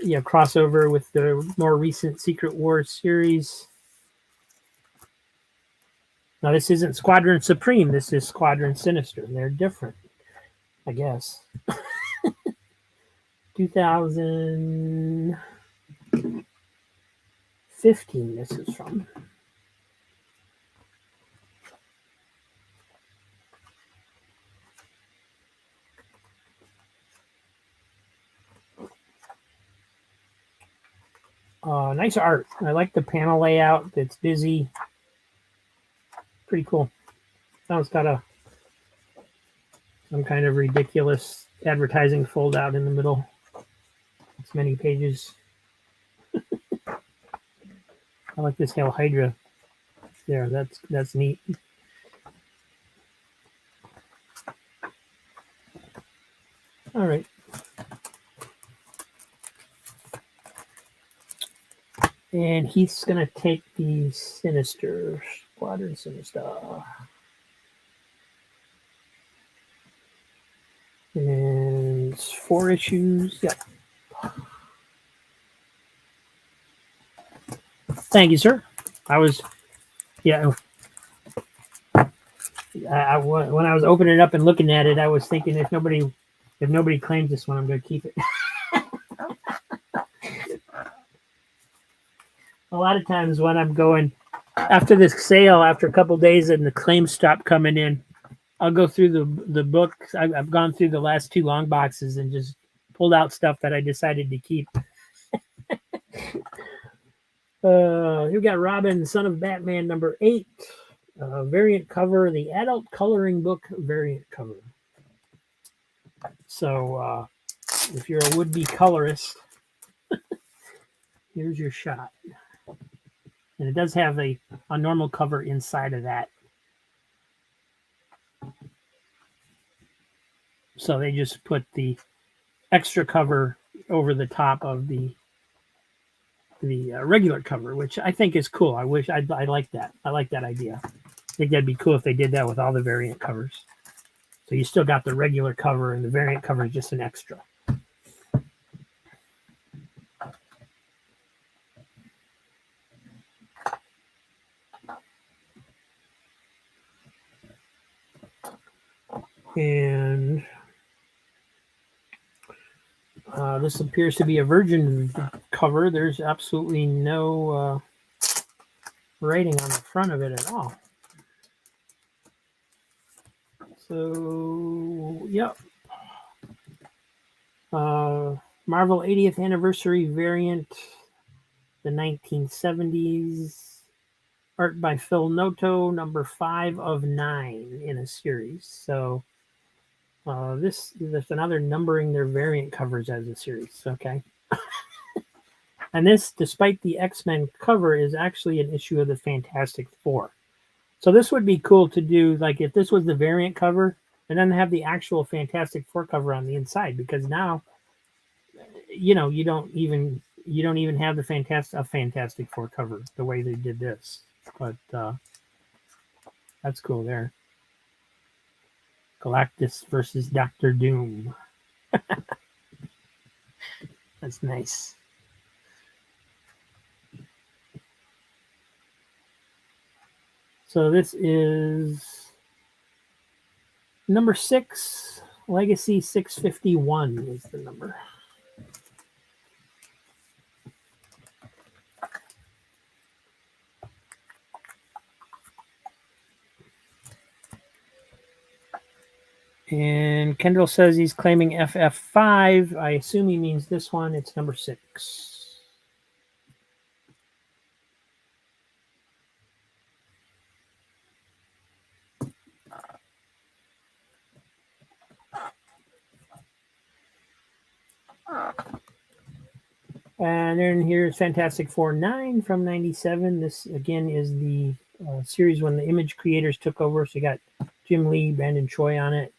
crossover with the more recent Secret Wars series. Now, this isn't Squadron Supreme. This is Squadron Sinister. They're different, I guess. 2015 this is from. Nice art. I like the panel layout. It's busy. Pretty cool. Now it's got some kind of ridiculous advertising fold out in the middle. It's many pages. I like this Hail Hydra there. That's neat. All right. And he's going to take the Sinister, Squadron Sinister. And it's 4 issues. Yep. Thank you, sir. I was, yeah. When I was opening it up and looking at it, I was thinking if nobody claims this one, I'm going to keep it. A lot of times when I'm going after this sale, after a couple of days and the claims stop coming in, I'll go through the book. I've gone through the last 2 long boxes and just pulled out stuff that I decided to keep. You got Robin, Son of Batman, number 8. Variant cover, the adult coloring book variant cover. So if you're a would-be colorist, here's your shot. And it does have a normal cover inside of that. So they just put the extra cover over the top of the regular cover, which I think is cool. I like that. I like that idea. I think that'd be cool if they did that with all the variant covers. So you still got the regular cover, and the variant cover is just an extra. And this appears to be a virgin cover. There's absolutely no writing on the front of it at all. So, yep. Marvel 80th anniversary variant, the 1970s. Art by Phil Noto, number 5 of 9 in a series. So there's another numbering their variant covers as a series. Okay. And this, despite the X-Men cover, is actually an issue of the Fantastic Four. So this would be cool to do, like if this was the variant cover, and then have the actual Fantastic Four cover on the inside, because now, you don't even have the Fantastic Four cover the way they did this. But that's cool there. Galactus versus Doctor Doom. That's nice. So this is number 6, Legacy 651 is the number. And Kendall says he's claiming FF5. I assume he means this one. It's number 6. And then here's Fantastic Four 9 from 97. This, again, is the series when the Image creators took over. So you got Jim Lee, Brandon Choi on it.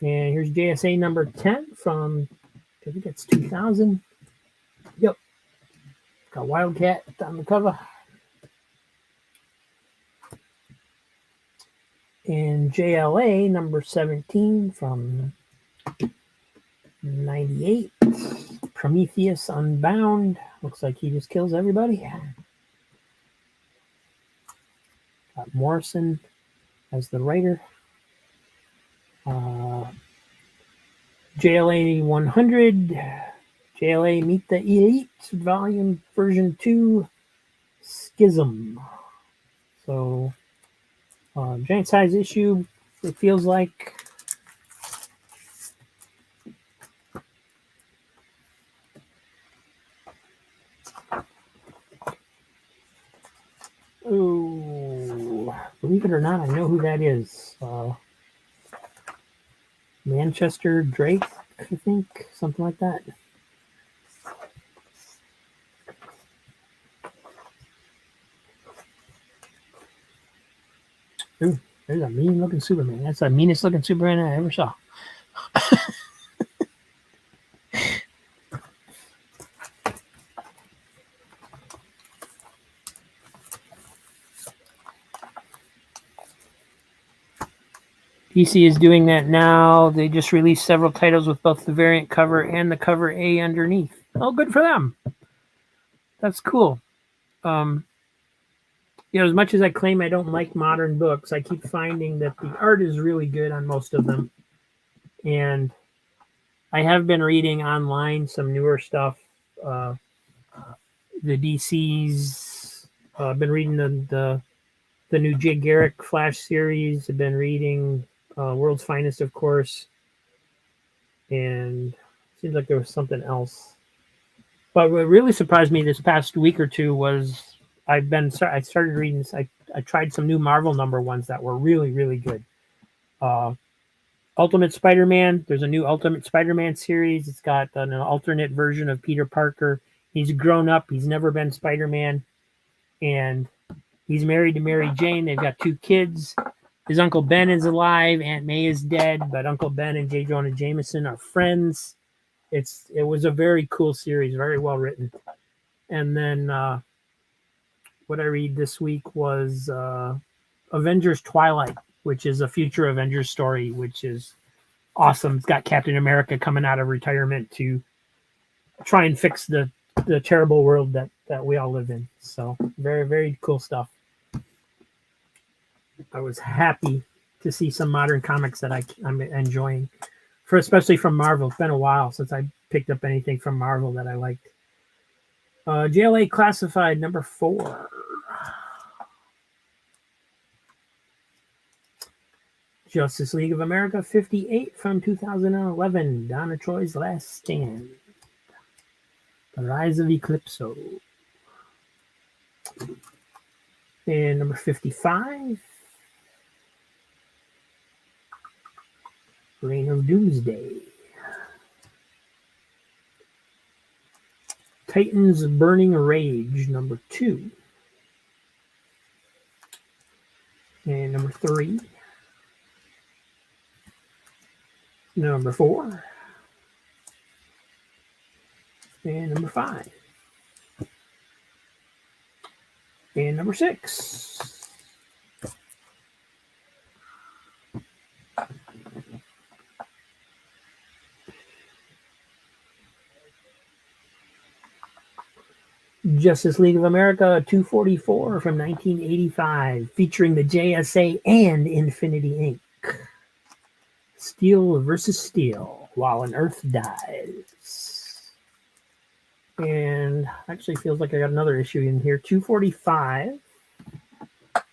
And here's JSA number 10 from, I think it's 2000. Yep. Got Wildcat on the cover. And JLA number 17 from 98. Prometheus Unbound. Looks like he just kills everybody. Got Morrison as the writer. JLA 100, JLA Meet the Elite, Volume Version 2, Schism. So, giant size issue, it feels like. Oh, believe it or not, I know who that is. Manchester Drake, I think, something like that. Ooh, there's a mean looking Superman. That's the meanest looking Superman I ever saw. DC is doing that now. They just released several titles with both the variant cover and the cover A underneath. Oh, good for them. That's cool. As much as I claim I don't like modern books, I keep finding that the art is really good on most of them. And I have been reading online some newer stuff. The DC's. I've been reading the new Jay Garrick Flash series. I've been reading World's Finest, of course. And it seems like there was something else. But what really surprised me this past week or two was I started reading. I tried some new Marvel #1s that were really, really good. Ultimate Spider-Man. There's a new Ultimate Spider-Man series. It's got an alternate version of Peter Parker. He's grown up. He's never been Spider-Man, and he's married to Mary Jane. They've got 2 kids. His Uncle Ben is alive. Aunt May is dead, but Uncle Ben and J. Jonah Jameson are friends. It was a very cool series, very well written. And then what I read this week was Avengers Twilight, which is a future Avengers story, which is awesome. It's got Captain America coming out of retirement to try and fix the terrible world that we all live in. So very, very cool stuff. I was happy to see some modern comics that I'm enjoying, especially from Marvel. It's been a while since I picked up anything from Marvel that I liked. JLA Classified #4. Justice League of America 58 from 2011. Donna Troy's Last Stand. The Rise of Eclipso. And #55. Reign of Doomsday. Titans Burning Rage #2. And #3. #4. And #5. And #6. Justice League of America 244 from 1985, featuring the JSA and Infinity Inc. Steel versus Steel, while an Earth dies. And actually feels like I got another issue in here, 245.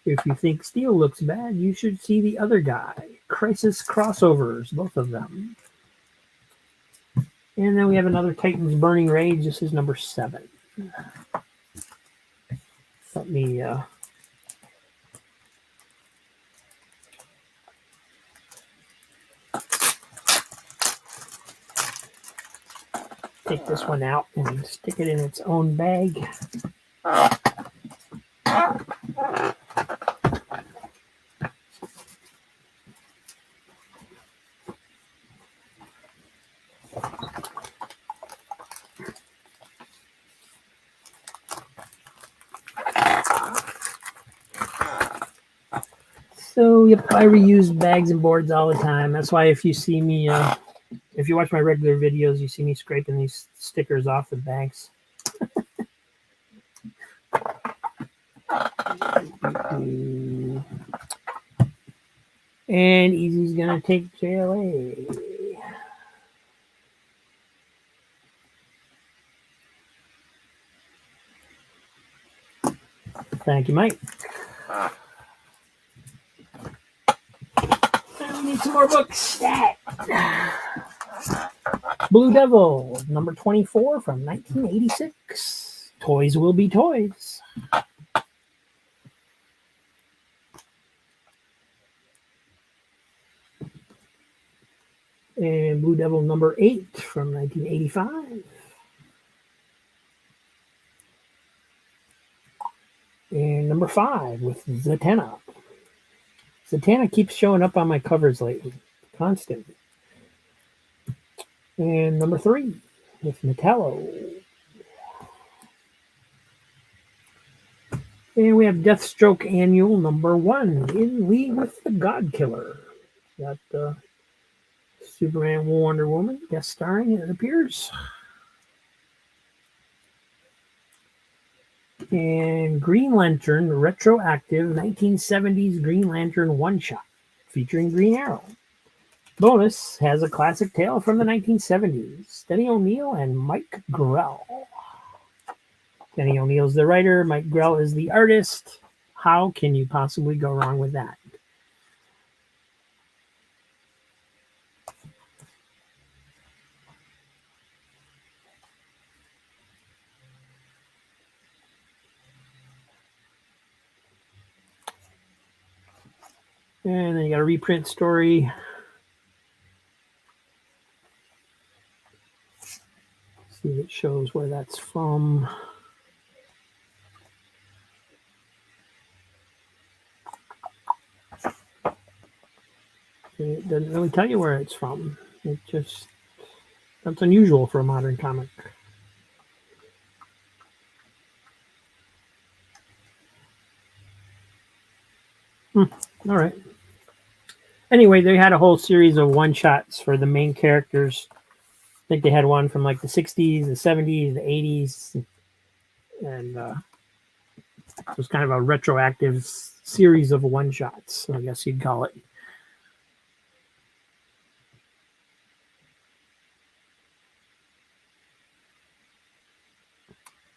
If you think Steel looks bad, you should see the other guy. Crisis crossovers, both of them. And then we have another Titans Burning Rage. This is #7. Let me take this one out and stick it in its own bag. So, yep, I reuse bags and boards all the time. That's why if you see me, if you watch my regular videos, you see me scraping these stickers off the bags. And Easy's going to take JLA. Thank you, Mike. We need some more books. Blue Devil, number 24 from 1986. Toys Will Be Toys. And Blue Devil number 8 from 1985. And number 5 with Zatanna. Zatanna keeps showing up on my covers lately, constantly. And number 3 with Metallo. And we have Deathstroke Annual number 1 in League with the God Killer. Got Superman, Wonder Woman guest starring, it appears. And Green Lantern retroactive 1970s Green Lantern one-shot featuring Green Arrow. Bonus has a classic tale from the 1970s. Denny O'Neil and Mike Grell. Denny O'Neil's the writer. Mike Grell is the artist. How can you possibly go wrong with that? And then you got a reprint story. See if it shows where that's from. It doesn't really tell you where it's from. It just, that's unusual for a modern comic. All right. Anyway, they had a whole series of one-shots for the main characters. I think they had one from like the 60s, the 70s, the 80s. And it was kind of a retroactive series of one-shots, I guess you'd call it.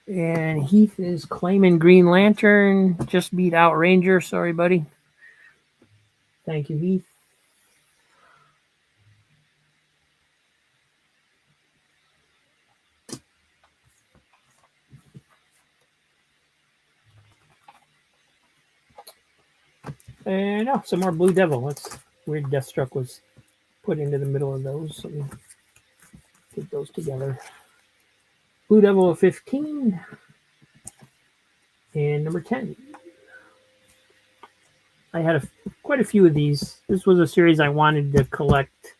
And Heath is claiming Green Lantern. Just beat out Ranger. Sorry, buddy. Thank you, Heath. And oh, some more Blue Devil. That's weird. Deathstroke was put into the middle of those. Let me get those together. Blue Devil 15 and number 10. I had quite a few of these. This was a series I wanted to collect,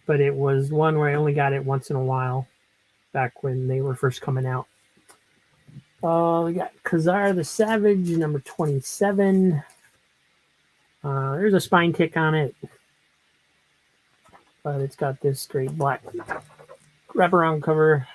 but it was one where I only got it once in a while back when they were first coming out. We got Khazar the Savage, number 27. There's a spine tick on it, but it's got this great black wraparound cover.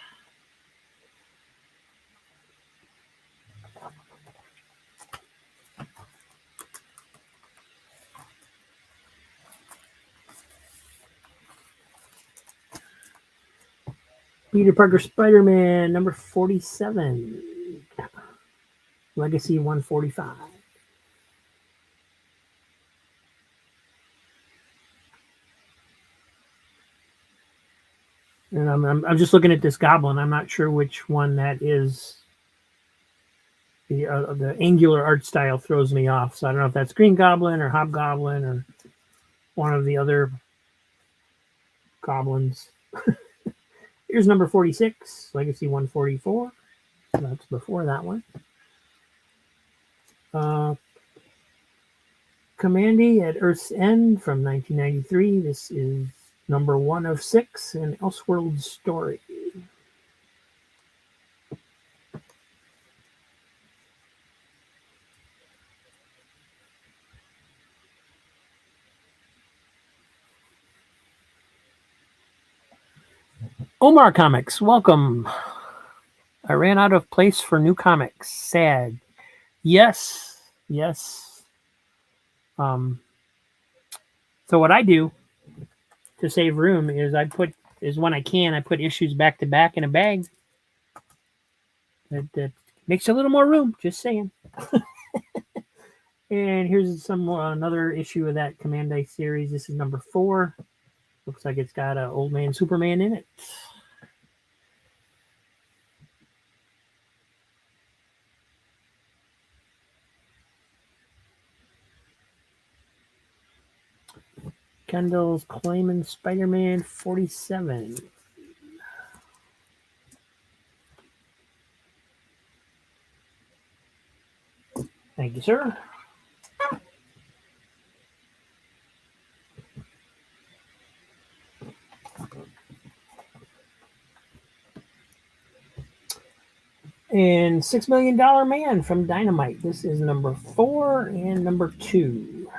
Peter Parker Spider-Man, number 47. Legacy 145. And I'm just looking at this goblin. I'm not sure which one that is. The angular art style throws me off. So I don't know if that's Green Goblin or Hobgoblin or one of the other goblins. Here's number 46, Legacy 144. So that's before that one. Commandy at Earth's End from 1993. This is number 1 of 6 in Elseworld Story. Omar Comics, welcome. I ran out of place for new comics. Sad. Yes. So what I do to save room is when I can, I put issues back to back in a bag. That Makes a little more room, just saying. And here's some another issue of that Commando series. This is number 4. Looks like it's got an old man Superman in it. Kendall's claiming Spider-Man 47. Thank you, sir. And $6 Million Man from Dynamite. This is number 4 and number 2.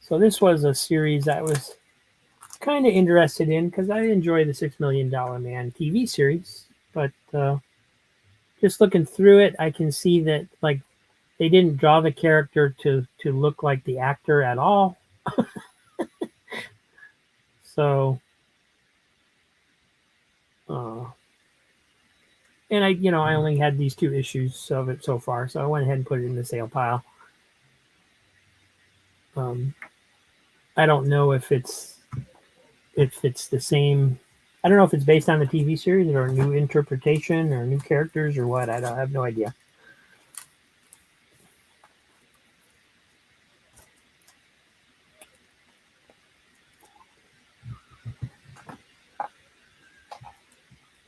So this was a series I was kind of interested in because I enjoy the $6 Million Man TV series. But just looking through it, I can see that like they didn't draw the character to look like the actor at all. So, and I only had these 2 issues of it so far, so I went ahead and put it in the sale pile. I don't know if it's the same. I don't know if it's based on the TV series or a new interpretation or new characters or what. I have no idea.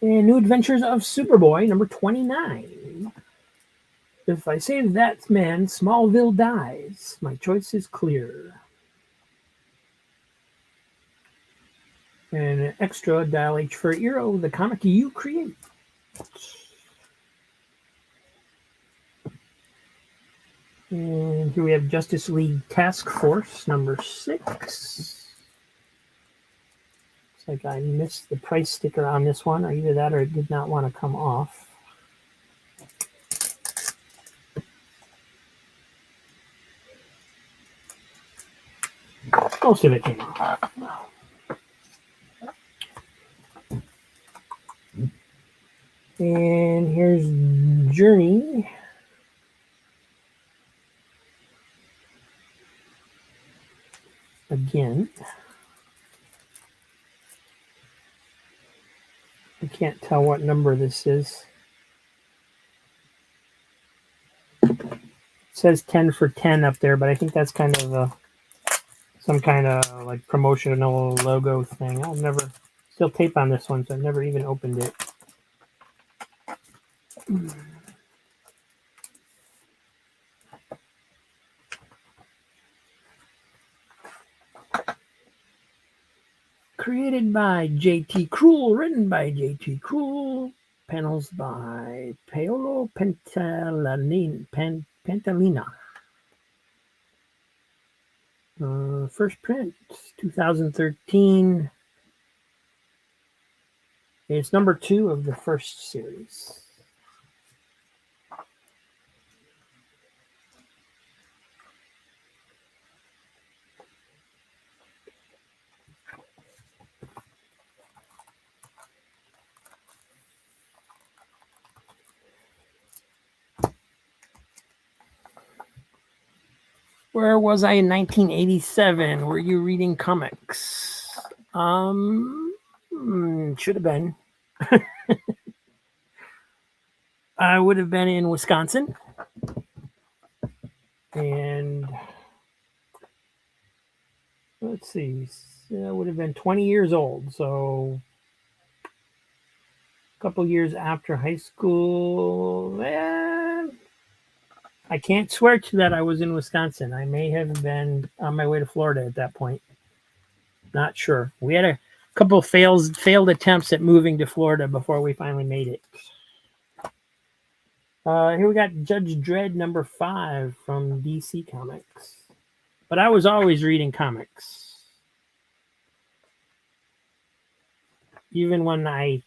And New Adventures of Superboy, number 29. If I save that man, Smallville dies. My choice is clear. And an extra Dial H for Eero, the comic you create. And here we have Justice League Task Force, number 6. Looks like I missed the price sticker on this one, or either that or it did not want to come off. Most of it came off. And here's Journey. Again. I can't tell what number this is. It says 10 for 10 up there, but I think that's kind of some kind of like promotional logo thing. I've never still tape on this one, so I've never even opened it. Created by J.T. Krull, written by J.T. Krull, panels by Paolo Pantalina. First print, 2013. It's number 2 of the first series. Where was I in 1987? Were you reading comics? Should have been. I would have been in Wisconsin. And let's see, I would have been 20 years old. So a couple years after high school. I can't swear to that I was in Wisconsin. I may have been on my way to Florida at that point. Not sure. We had a couple of failed attempts at moving to Florida before we finally made it. Here we got Judge Dredd number 5 from DC Comics. But I was always reading comics. Even when I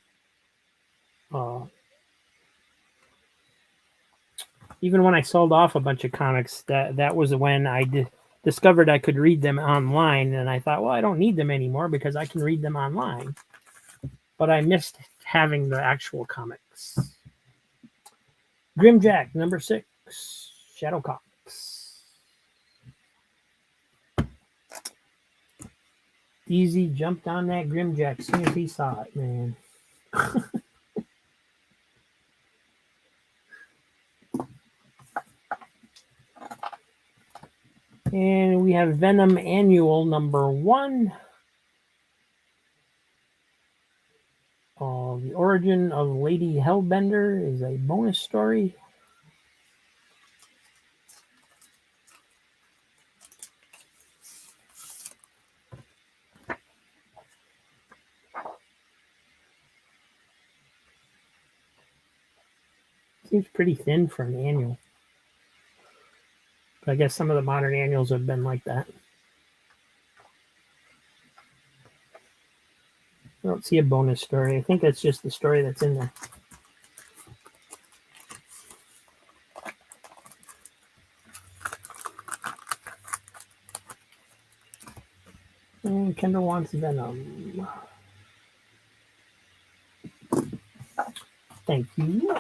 sold off a bunch of comics, that was when I discovered I could read them online, and I thought, well, I don't need them anymore because I can read them online. but I missed having the actual comics. Grimjack, number 6, Shadowcox. Easy jumped on that Grimjack as soon as he saw it, man. And we have Venom Annual number 1. The origin of Lady Hellbender is a bonus story. Seems pretty thin for an annual. But I guess some of the modern annuals have been like that. I don't see a bonus story. I think that's just the story that's in there. And Kendall wants Venom. Thank you.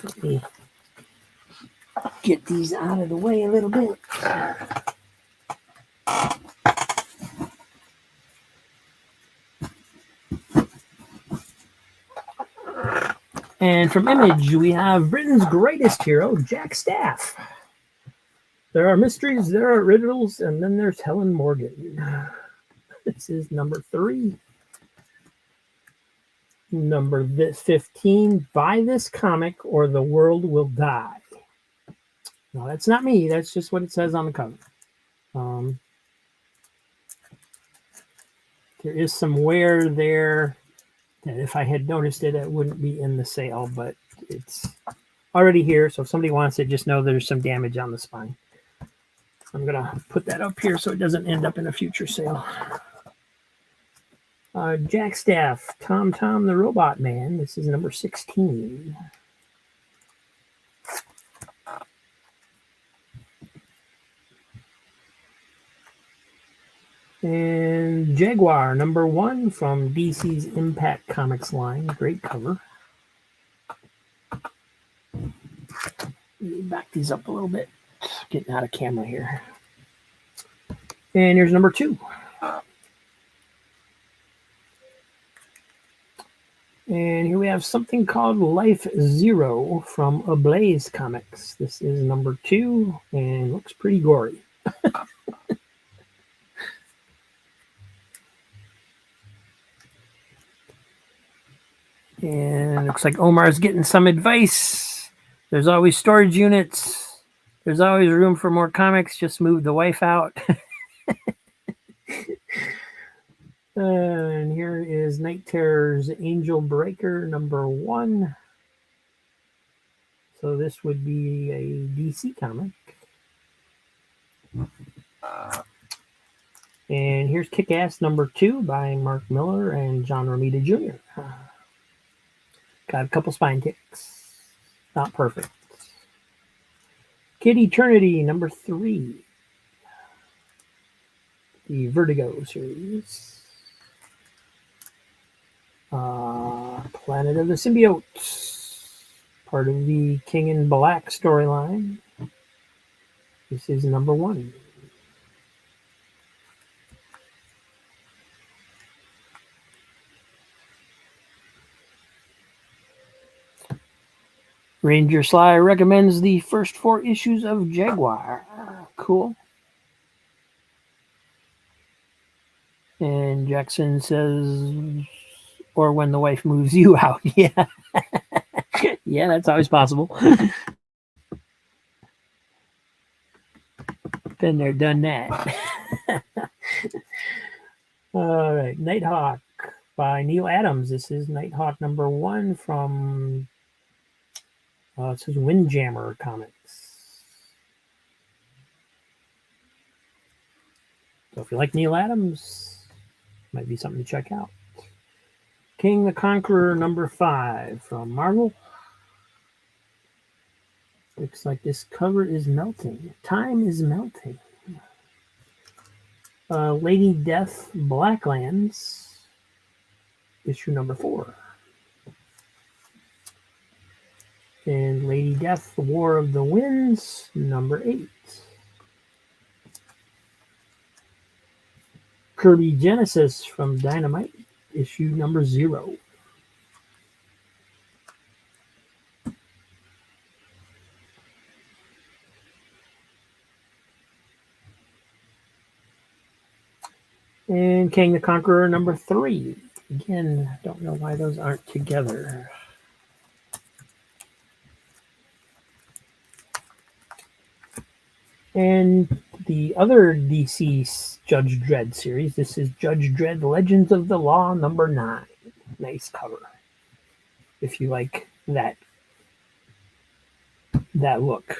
Let me get these out of the way a little bit. And from Image, we have Britain's greatest hero, Jack Staff. There are mysteries, there are riddles, and then there's Helen Morgan. This is number 3. Number 15, buy this comic or the world will die. No, that's not me. That's just what it says on the cover. There is some wear there that if I had noticed it, it wouldn't be in the sale, but it's already here. So if somebody wants it, just know there's some damage on the spine. I'm going to put that up here so it doesn't end up in a future sale. Jack Staff, Tom the Robot Man. This is number 16. And Jaguar, number 1 from DC's Impact Comics line. Great cover. Let me back these up a little bit. Getting out of camera here. And here's number 2. And here we have something called Life Zero from Ablaze Comics. This is number 2 and looks pretty gory. And it looks like Omar's getting some advice. There's always storage units. There's always room for more comics. Just move the wife out. And here is Night Terror's Angel Breaker number 1. So this would be a DC comic. And here's Kick-Ass number 2 by Mark Miller and John Romita Jr. Got a couple spine ticks. Not perfect. Kid Eternity number 3. The Vertigo series. Planet of the Symbiotes. Part of the King in Black storyline. This is number 1. Ranger Sly recommends the first 4 issues of Jaguar. Cool. And Jackson says, or when the wife moves you out. Yeah. Yeah, that's always possible. Been there, done that. All right. Nighthawk by Neil Adams. This is Nighthawk number 1 from it says Windjammer Comics. So if you like Neil Adams, might be something to check out. King the Conqueror number 5 from Marvel. Looks like this cover is melting. Time is melting. Lady Death Blacklands, issue number 4. And Lady Death War of the Winds, number 8. Kirby Genesis from Dynamite, issue number 0. And King the Conqueror, number 3. Again, don't know why those aren't together. And the other DC Judge Dredd series, this is Judge Dredd Legends of the Law, number 9. Nice cover. If you like that look.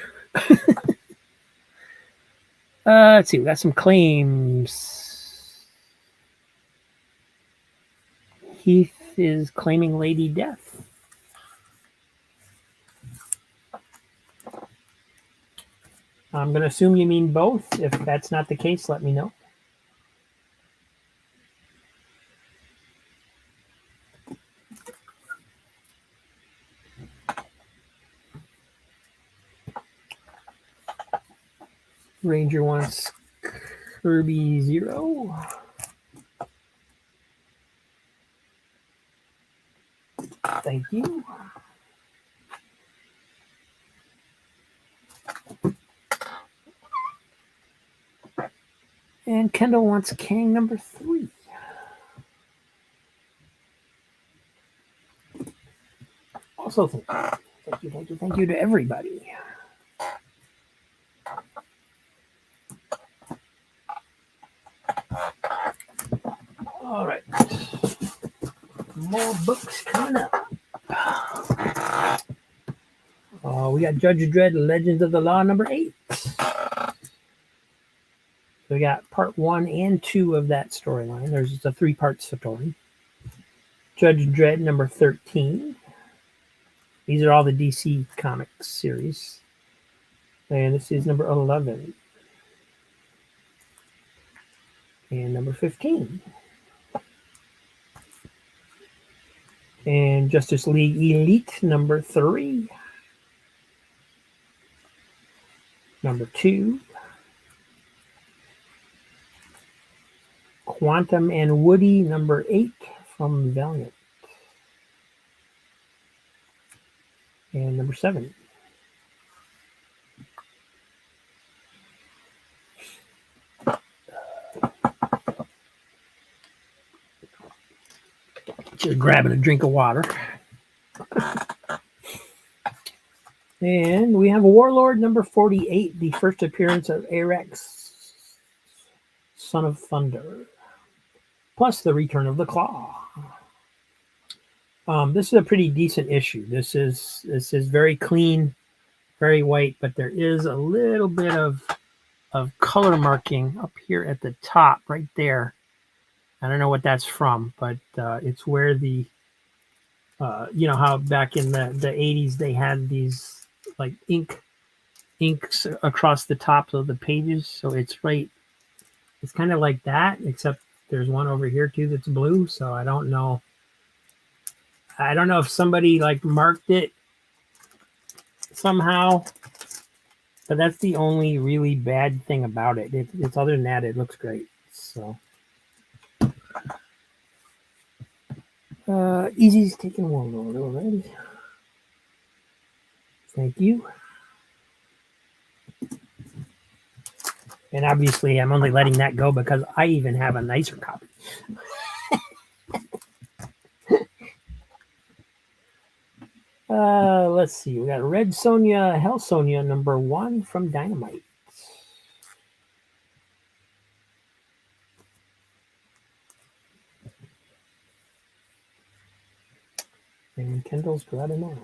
Let's see, we got some claims. Heath is claiming Lady Death. I'm going to assume you mean both. If that's not the case, let me know. Ranger wants Kirby 0. Thank you. And Kendall wants Kang number 3. Also, thank you to everybody. All right. More books coming up. We got Judge Dredd Legends of the Law, number 8. So we got part 1 and 2 of that storyline. There's a 3-part story. Judge Dredd, number 13. These are all the DC Comics series. And this is number 11. And number 15. And Justice League Elite, number 3. Number 2. Quantum and Woody, number 8 from Valiant. And number 7. Just grabbing a drink of water. And we have Warlord number 48, the first appearance of Arex, Son of Thunder, plus the return of the Claw. This is a pretty decent issue. This is very clean, very white, but there is a little bit of color marking up here at the top, right there. I don't know what that's from, but it's where the you know how back in the 80s they had these like inks across the tops of the pages. So it's kind of like that, except there's one over here too that's blue. So I don't know if somebody like marked it somehow, but that's the only really bad thing about it. It's other than that, it looks great. So Easy's taking Warlord already. Thank you. And obviously, I'm only letting that go because I even have a nicer copy. Let's see. We got Red Sonja, Hell Sonja, number 1 from Dynamite. And Kendall's grabbing that.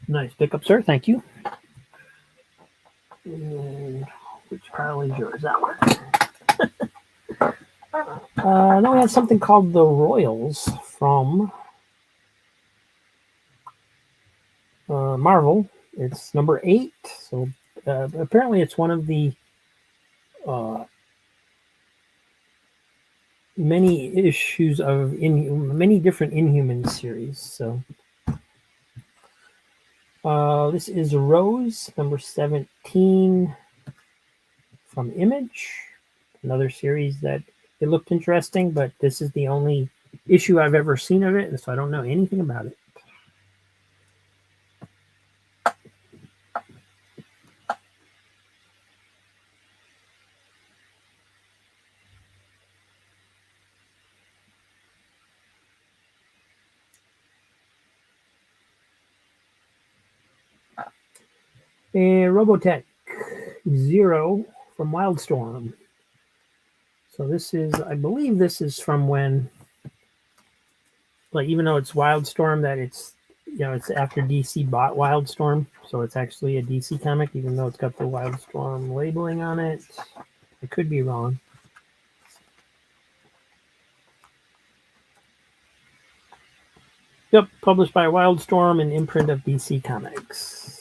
Nice pickup, sir. Thank you. And which pile is yours? That one. Then we have something called The Royals from Marvel. It's number 8. So apparently it's one of the many issues of many different Inhuman series. So this is Rose, number 17 from Image. Another series that it looked interesting, but this is the only issue I've ever seen of it, and so I don't know anything about it. And Robotech Zero from Wildstorm. So this is, I believe this is from when, like, even though it's Wildstorm, that it's, you know, it's after DC bought Wildstorm, so it's actually a DC comic, even though it's got the Wildstorm labeling on it. I could be wrong. Yep, published by Wildstorm, an imprint of DC Comics.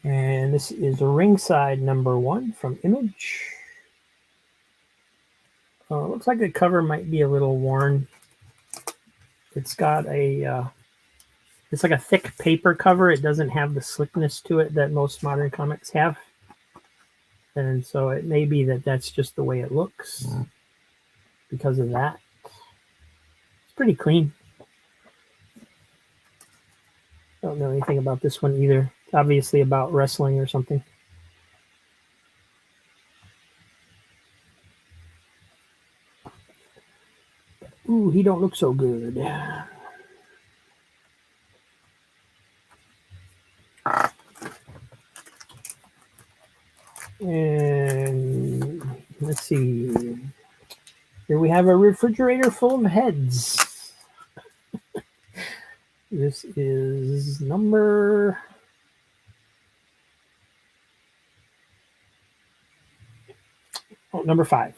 And this is Ringside number 1 from Image. Looks like the cover might be a little worn. It's got a, it's like a thick paper cover. It doesn't have the slickness to it that most modern comics have. And so it may be that that's just the way it looks because of that. It's pretty clean. Don't know anything about this one either. It's obviously about wrestling or something. Ooh, he don't look so good. And let's see. Here we have a refrigerator full of heads. This is number... Oh, number 5.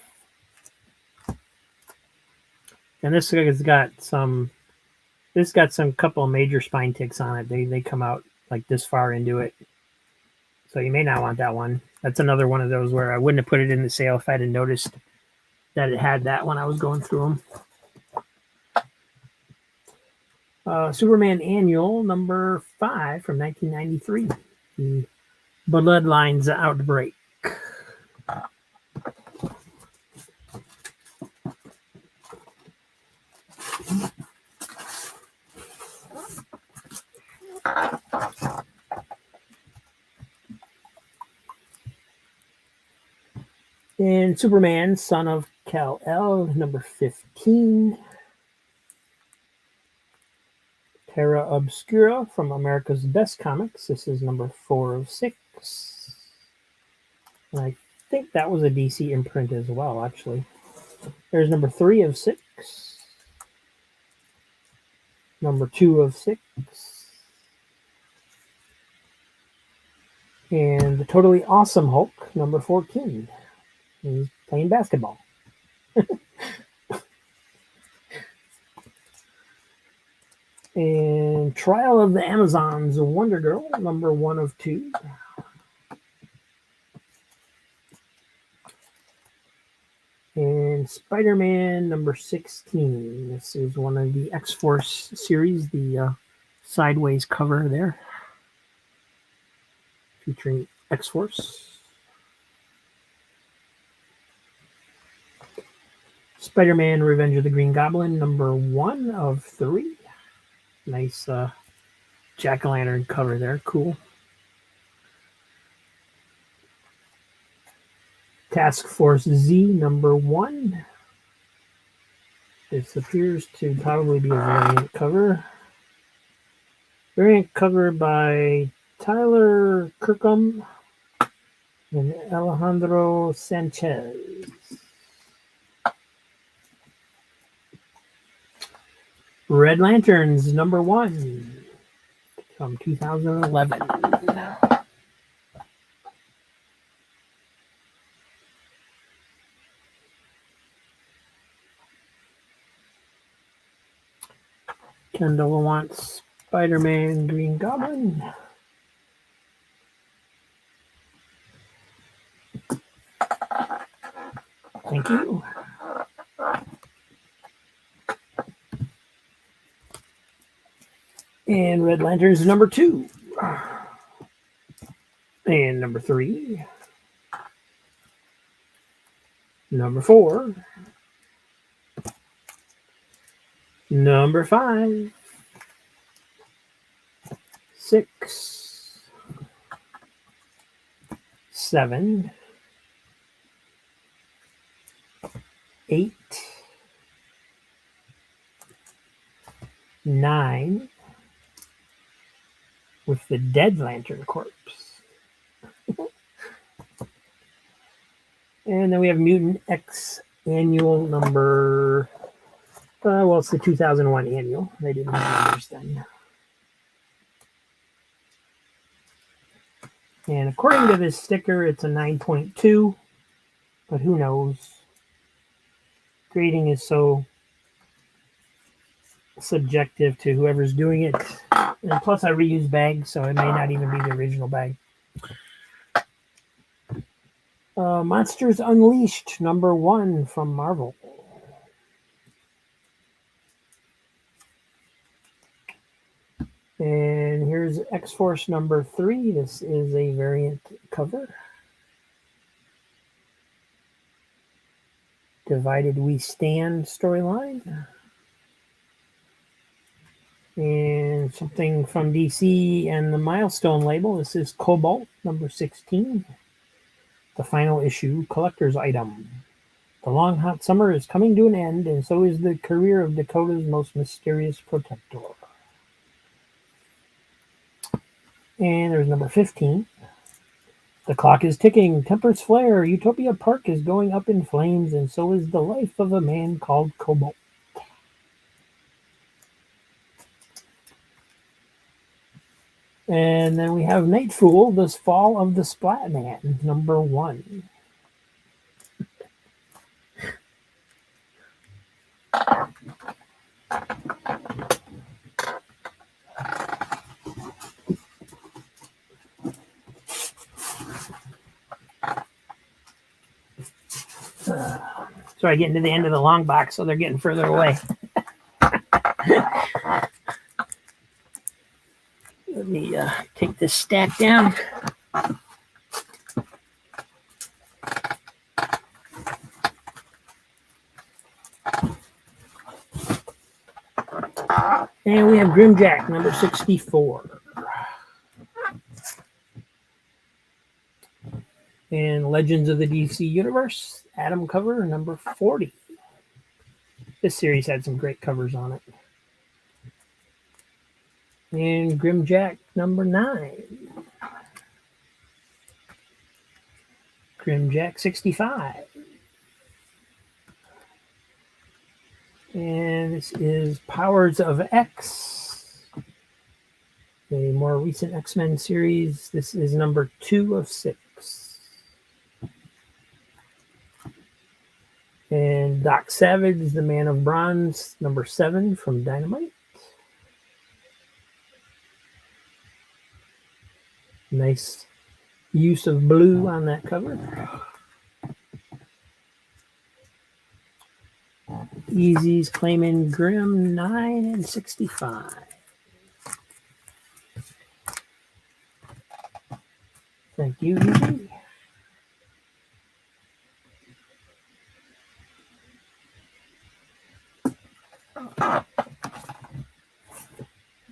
And this has got some... This got some couple of major spine ticks on it. They come out like this far into it. So you may not want that one. That's another one of those where I wouldn't have put it in the sale if I hadn't noticed that it had that when I was going through them. Superman Annual number 5 from 1993. The Bloodlines Outbreak. And Superman, Son of Kal-El, number 15. Terra Obscura from America's Best Comics. This is number 4 of 6. And I think that was a DC imprint as well, actually. There's number 3 of 6. Number 2 of 6. And the Totally Awesome Hulk, number 14. He's playing basketball. And Trial of the Amazons, Wonder Girl, number 1 of 2. And Spider-Man, number 16. This is one of the X-Force series, the sideways cover there, featuring X-Force. Spider-Man, Revenge of the Green Goblin, number 1 of 3. Nice jack-o'-lantern cover there. Cool. Task Force Z, number 1. This appears to probably be a variant cover. Variant cover by Tyler Kirkham and Alejandro Sanchez. Red Lanterns, number 1 from 2011. Kendall wants Spider-Man, Green Goblin. Thank you. And Red Lantern's number 2. And number 3. Number 4. Number 5. 6. 7. 8. 9. With the dead Lantern corpse. And then we have Mutant X annual number. Well, it's the 2001 annual. They didn't have numbers then. And according to this sticker, it's a 9.2. But who knows? Grading is so subjective to whoever's doing it. And plus, I reuse bags, so it may not even be the original bag. Monsters Unleashed, number 1 from Marvel. And here's X-Force number 3. This is a variant cover. Divided We Stand storyline. And something from DC and the Milestone label. This is Cobalt number 16. The final issue collector's item. The long hot summer is coming to an end, and so is the career of Dakota's most mysterious protector. And there's number 15. The clock is ticking, tempers flare, Utopia Park is going up in flames, and so is the life of a man called Cobalt. And then we have Nightfool, The Fall of the Splatman, number 1. Sorry, getting to the end of the long box, so they're getting further away. Let me take this stack down. And we have Grimjack, number 64. And Legends of the DC Universe, Atom cover, number 40. This series had some great covers on it. And Grimjack, number 9. Grimjack 65. And this is Powers of X, a more recent X-Men series. This is number 2 of 6. And Doc Savage, the Man of Bronze, number 7 from Dynamite. Nice use of blue on that cover. Easy's claiming Grim 9 and 65. Thank you, Easy.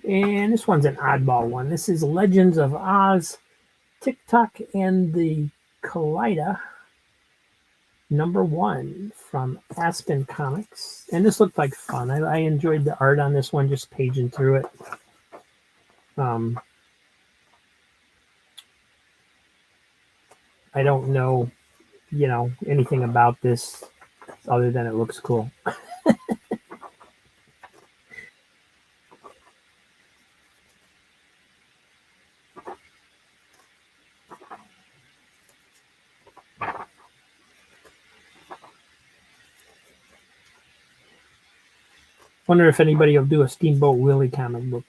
And this one's an oddball one. This is Legends of Oz, TikTok and the Kaleida, number 1 from Aspen Comics. And this looked like fun. I enjoyed the art on this one, just paging through it. I don't know, anything about this other than it looks cool. Wonder if anybody will do a Steamboat Willie comic book.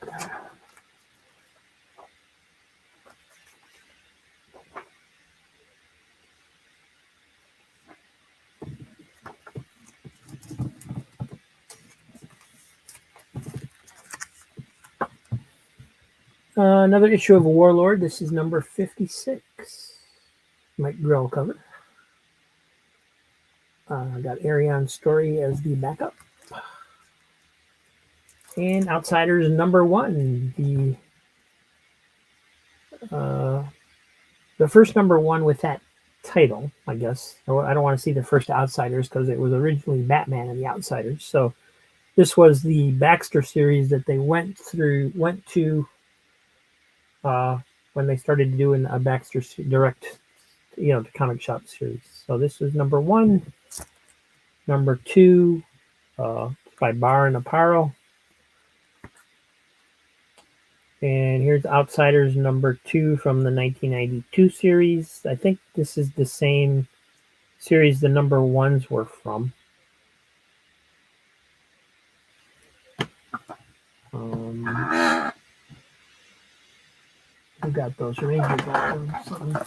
Another issue of Warlord. This is number 56. Mike Grell cover. Got Arion's story as the backup. And Outsiders number 1. The first number 1 with that title, I guess. I don't want to see the first Outsiders because it was originally Batman and the Outsiders. So this was the Baxter series that they went to when they started doing a Baxter direct, to comic shop series. So this was number 1. Number 2, by Barr and Aparo. And here's Outsiders number 2 from the 1992 series. I think this is the same series the number 1s were from. Who got those? Ranger got them.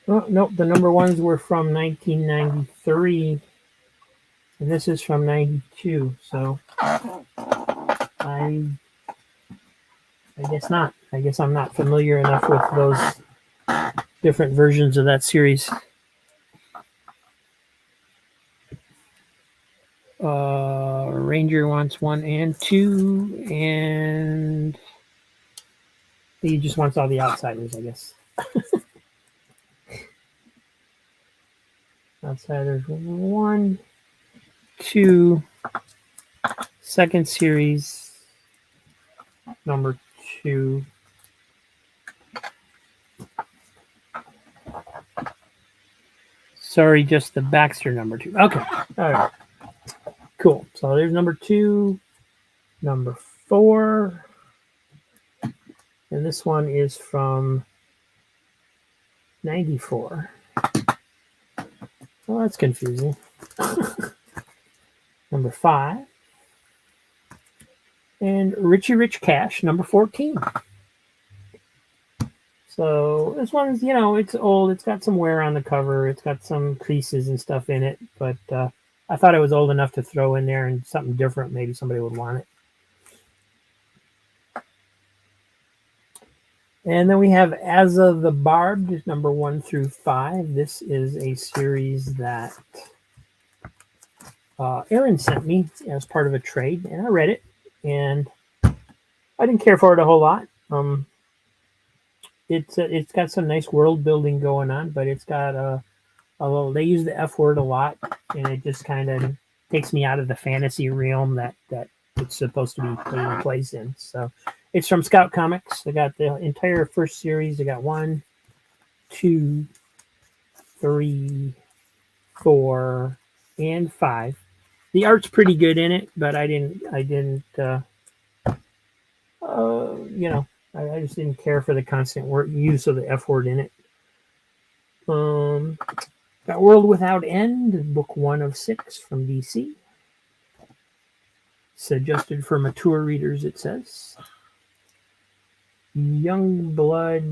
Oh, nope, the number 1s were from 1993, and this is from 92, so I guess not. I guess I'm not familiar enough with those different versions of that series. Ranger wants 1 and 2, and he just wants all the Outsiders, I guess. Outsiders 1, 2, second series, number 2. Sorry, just the Baxter number 2. Okay, all right. Cool. So there's number 2, number 4, and this one is from 94. Well, that's confusing. Number 5. And Richie Rich Cash, number 14. So this one's, it's old. It's got some wear on the cover. It's got some creases and stuff in it. But I thought it was old enough to throw in there and something different. Maybe somebody would want it. And then we have As of the Barbed, number 1 through 5. This is a series that Aaron sent me as part of a trade, and I read it, and I didn't care for it a whole lot. It's got some nice world building going on, but it's got a little. They use the F word a lot, and it just kind of takes me out of the fantasy realm that it's supposed to be taking place in. So it's from Scout Comics. They got the entire first series. They got 1, 2, 3, 4, and 5. The art's pretty good in it, but I just didn't care for the constant use of the F word in it. Got World Without End, book 1 of 6 from DC. Suggested for mature readers, it says. Young Blood.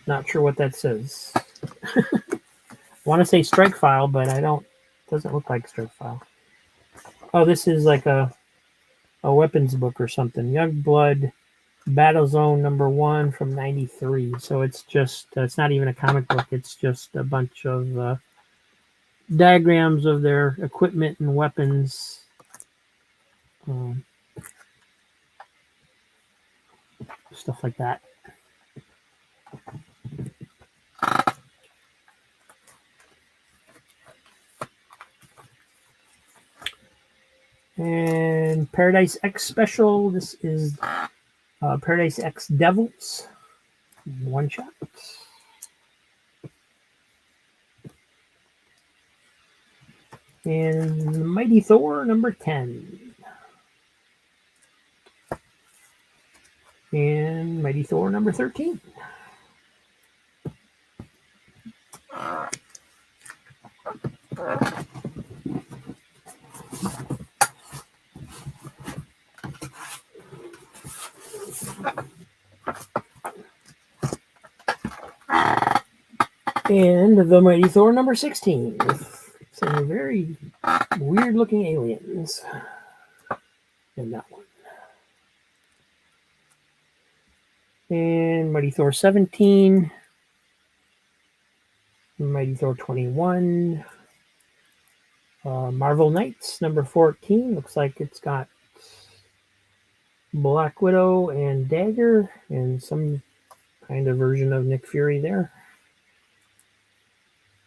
Not sure what that says. I want to say Strike File, but doesn't look like Strike File. Oh, this is like a weapons book or something. Young Blood, Battle Zone number 1 from 93. So it's just, it's not even a comic book. It's just a bunch of diagrams of their equipment and weapons. Stuff like that. And Paradise X Special. This is Paradise X Devils. 1 shot. And Mighty Thor number 10. And Mighty Thor number 13. And the Mighty Thor number 16 with some very weird looking aliens in that one. And Mighty Thor 17, Mighty Thor 21, Marvel Knights number 14. Looks like it's got Black Widow and Dagger and some kind of version of Nick Fury there.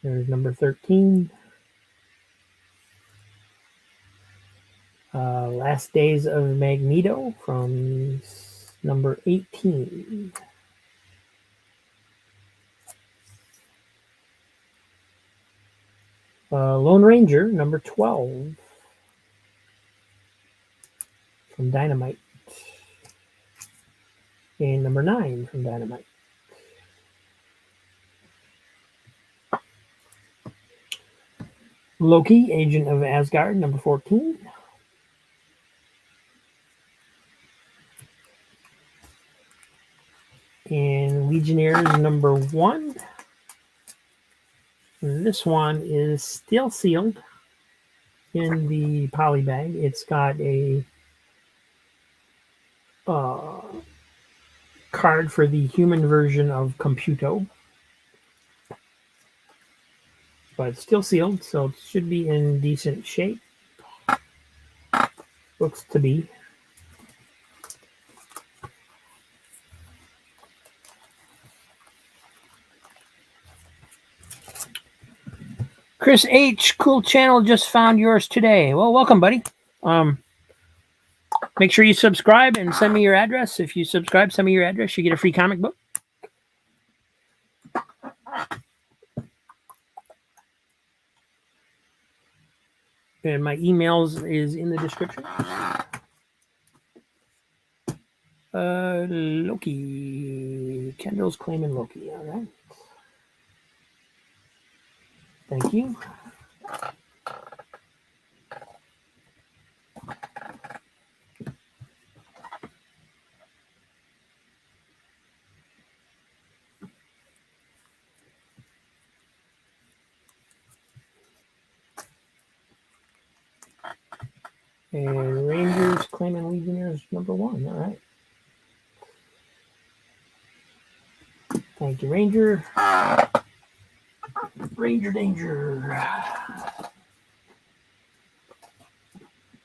There's number 13. Last Days of Magneto from number 18. Lone Ranger number 12 from Dynamite. And number 9 from Dynamite. Loki, Agent of Asgard, number 14. And Legionnaires, number 1. This one is still sealed in the poly bag. It's got a card for the human version of Computo. But it's still sealed, so it should be in decent shape. Looks to be. Chris H, cool channel, just found yours today. Well, welcome, buddy. Make sure you subscribe and send me your address. If you subscribe, send me your address. You get a free comic book. And my emails is in the description. Loki. Kendall's claiming Loki. All right. Thank you. And Rangers claiming Legionnaires number 1. All right. Thank you, Ranger. Ranger Danger.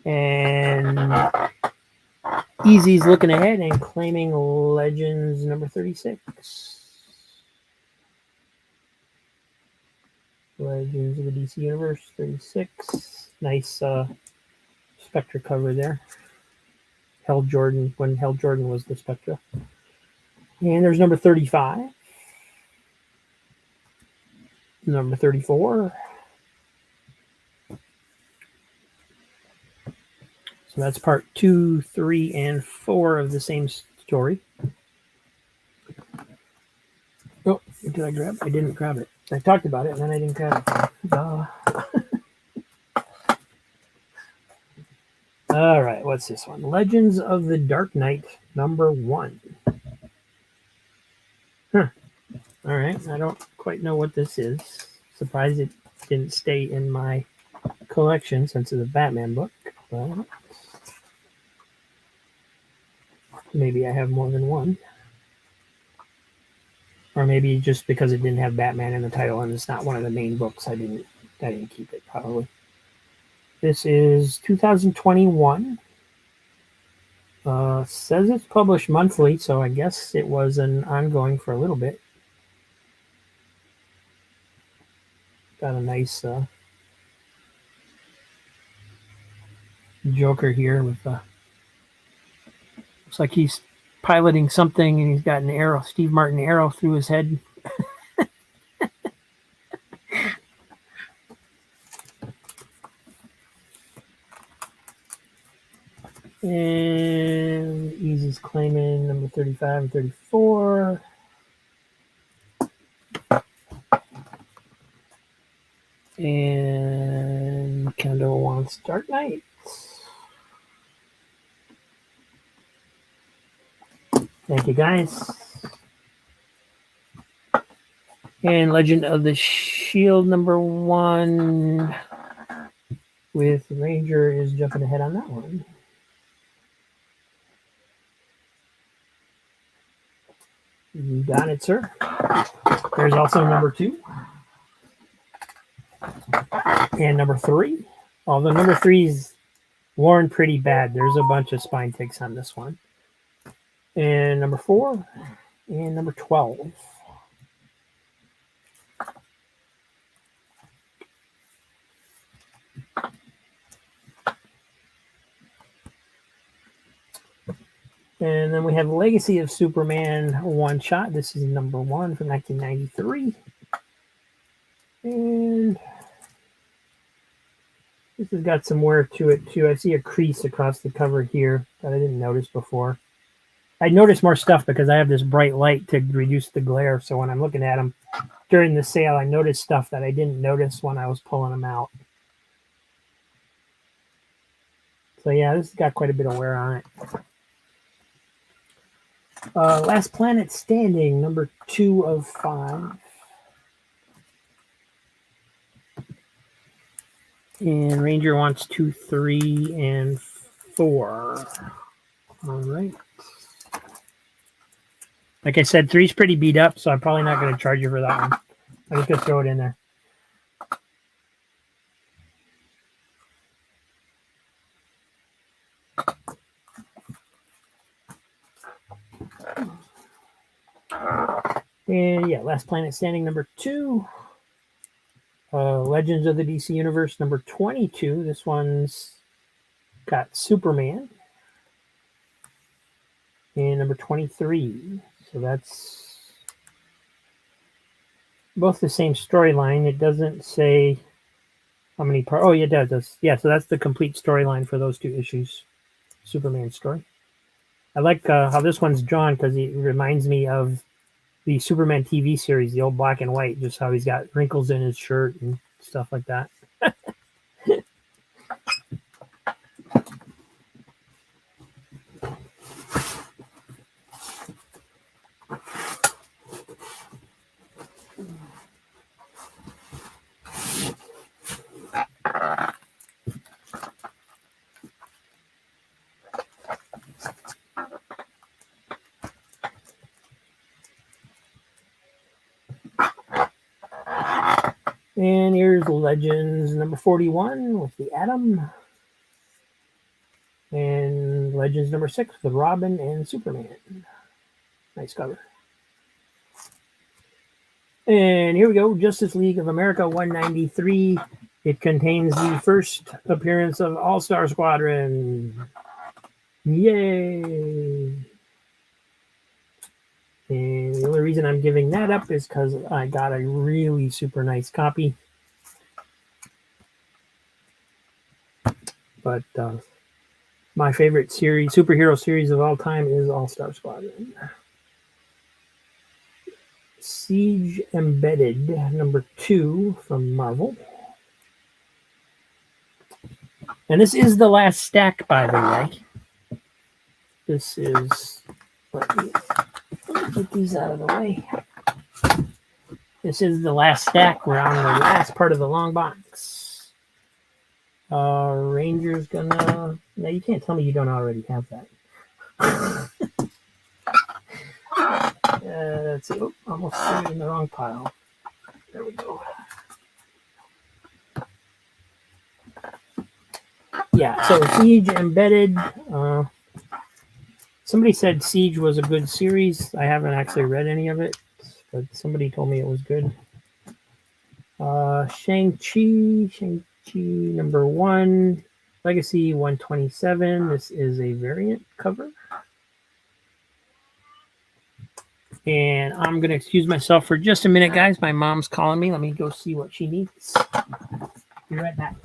And Easy's looking ahead and claiming Legends number 36. Legends of the DC Universe 36. Nice Spectre cover there. Hal Jordan, when Hal Jordan was the Spectre. And there's number 35. Number 34. So that's part 2, 3, and 4 of the same story. Oh, did I grab it? I didn't grab it. I talked about it and then I didn't grab it. All right, what's this one? Legends of the Dark Knight, number 1. Huh. All right, I don't quite know what this is. Surprised it didn't stay in my collection since it's a Batman book. But maybe I have more than one. Or maybe just because it didn't have Batman in the title and it's not one of the main books, I didn't keep it, probably. This is 2021. Says it's published monthly, so I guess it was an ongoing for a little bit. Got a nice Joker here with looks like he's piloting something and he's got an arrow, Steve Martin arrow through his head. claiming number 35 and 34. And Kendall wants Dark Knight. Thank you, guys. And Legend of the Shield number 1 with Ranger is jumping ahead on that one. You got it, sir. There's also number 2. And number 3. Although number 3 is worn pretty bad. There's a bunch of spine ticks on this one. And number 4. And number 12. And then we have Legacy of Superman one shot. This is number 1 from 1993. And this has got some wear to it too. I see a crease across the cover here that I didn't notice before. I noticed more stuff because I have this bright light to reduce the glare. So when I'm looking at them during the sale, I noticed stuff that I didn't notice when I was pulling them out. So yeah, this has got quite a bit of wear on it. Last Planet Standing, number 2 of 5. And Ranger wants 2, 3, and 4. All right. Like I said, 3's pretty beat up, so I'm probably not going to charge you for that one. I'm just going to throw it in there. And yeah, Last Planet Standing number 2. Legends of the DC Universe number 22. This one's got Superman. And number 23. So that's both the same storyline. It doesn't say how many parts. Oh, yeah, it does. Yeah, so that's the complete storyline for those 2 issues. Superman story. I like how this one's drawn because it reminds me of the Superman TV series, the old black and white, just how he's got wrinkles in his shirt and stuff like that. And here's Legends number 41 with the Atom. And Legends number 6 with Robin and Superman. Nice cover. And here we go, Justice League of America 193. It contains the first appearance of All-Star Squadron. Yay! And the only reason I'm giving that up is because I got a really super nice copy. But my favorite series, superhero series of all time is All-Star Squadron. Siege Embedded, number 2 from Marvel. And this is the last stack, by the way. This is... Let me get these out of the way. This is the last stack. We're on the last part of the long box. Ranger's gonna... No, you can't tell me you don't already have that. Let's see. Oh, almost put it in the wrong pile. There we go. Yeah, so Siege Embedded. Somebody said Siege was a good series. I haven't actually read any of it, but somebody told me it was good. Shang-Chi number 1, Legacy 127. This is a variant cover. And I'm going to excuse myself for just a minute, guys. My mom's calling me. Let me go see what she needs. Be right back.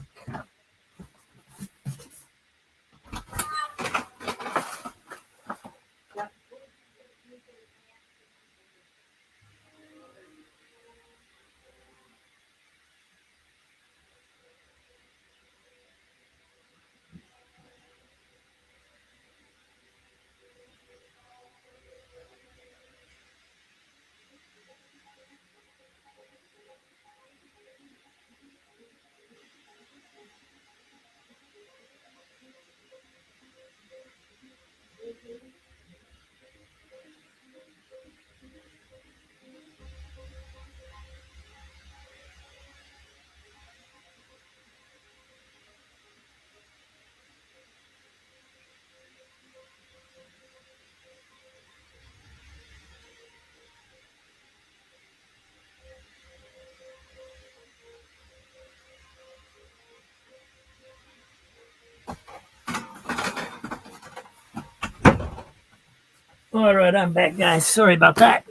All right, I'm back, guys. Sorry about that.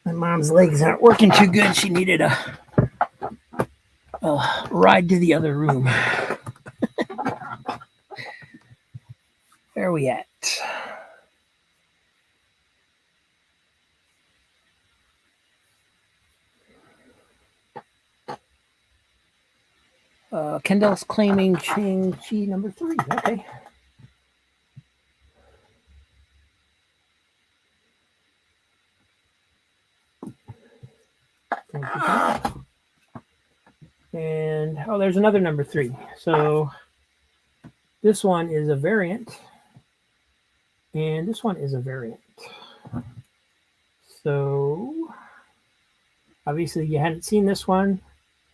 My mom's legs aren't working too good. She needed a ride to the other room. Where are we at? Kendall's claiming Shang-Chi number 3. Okay. Thank you. And there's another number 3. So this one is a variant, and this one is a variant. So obviously you hadn't seen this one.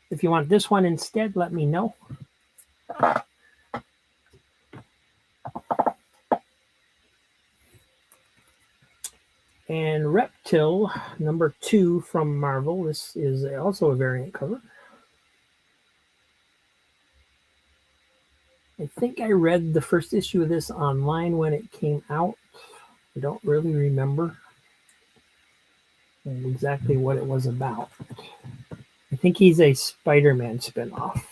If you want this one instead, let me know. And Reptile number 2 from Marvel. This is also a variant cover. I think I read the first issue of this online when it came out. I don't really remember exactly what it was about. I think he's a Spider-Man spinoff.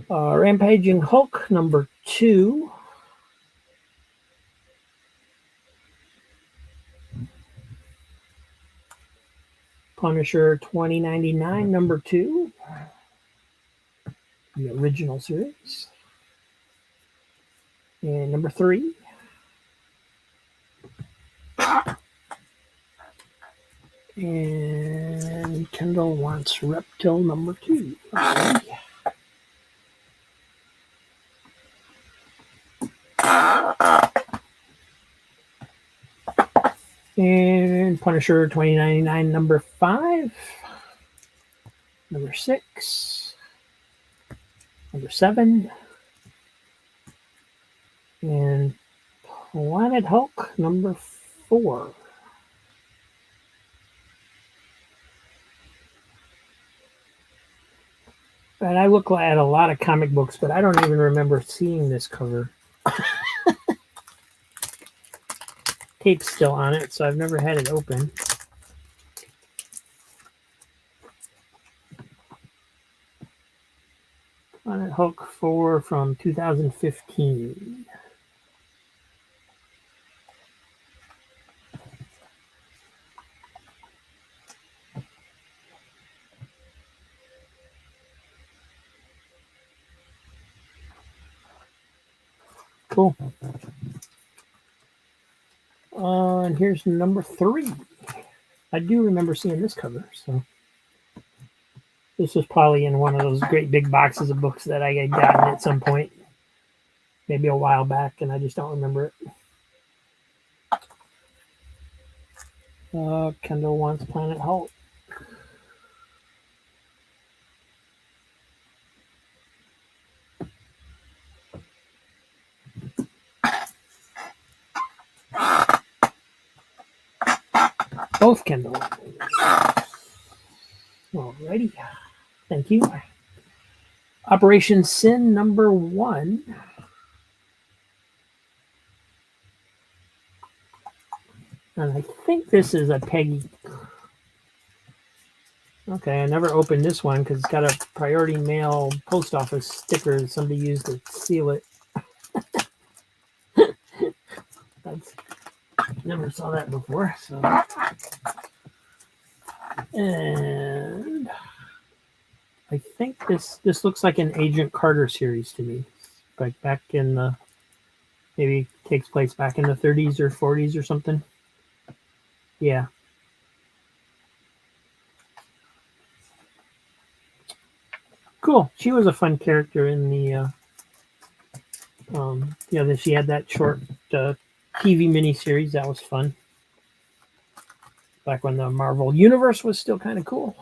Rampaging Hulk number 2. Punisher 2099 number 2. The original series. And number 3. And Kendall wants Reptile number 2. Okay. And Punisher 2099 number 5. Number 6. Number 7. And Planet Hulk number 4. And I look at a lot of comic books, but I don't even remember seeing this cover. Tape's still on it, so I've never had it open. Planet Hulk 4 from 2015. Cool. And here's number 3. I do remember seeing this cover, so this was probably in one of those great big boxes of books that I had gotten at some point, maybe a while back, and I just don't remember it. Kendall wants Planet Hulk. Both Kendall. Alrighty. Thank you. Operation Sin number 1. And I think this is a Peggy. Okay, I never opened this one because it's got a priority mail post office sticker that somebody used to seal it. Never saw that before. So, and I think this looks like an Agent Carter series to me, like back in the, maybe takes place back in the 30s or 40s or something. Yeah. Cool. She was a fun character in the she had that short TV miniseries. That was fun. Back when the Marvel Universe was still kind of cool.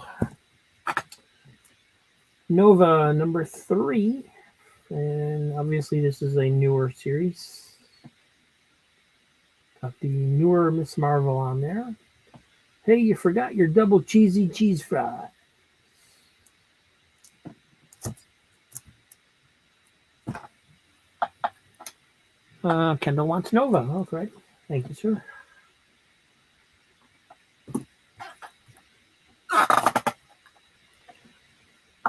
Nova number 3. And obviously this is a newer series. Got the newer Miss Marvel on there. Hey, you forgot your double cheesy cheese fry. Kendall wants Nova. Okay. Thank you, sir.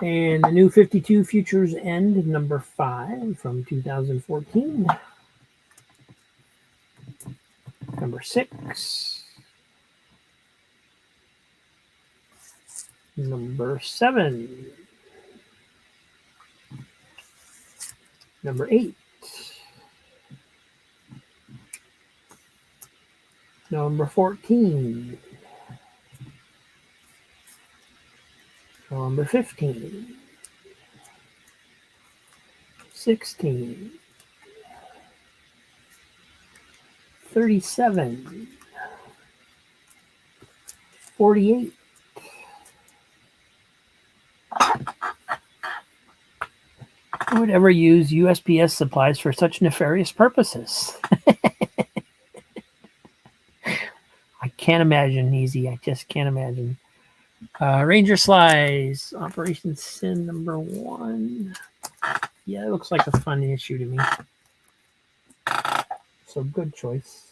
And the new 52 Futures End number 5 from 2014. Number 6. Number 7. Number 8. Number 14. Number 15. 16. 37. 48. Who would ever use USPS supplies for such nefarious purposes? I can't imagine, Easy. I just can't imagine. Ranger Slice, Operation Sin number 1. Yeah, it looks like a fun issue to me. So good choice.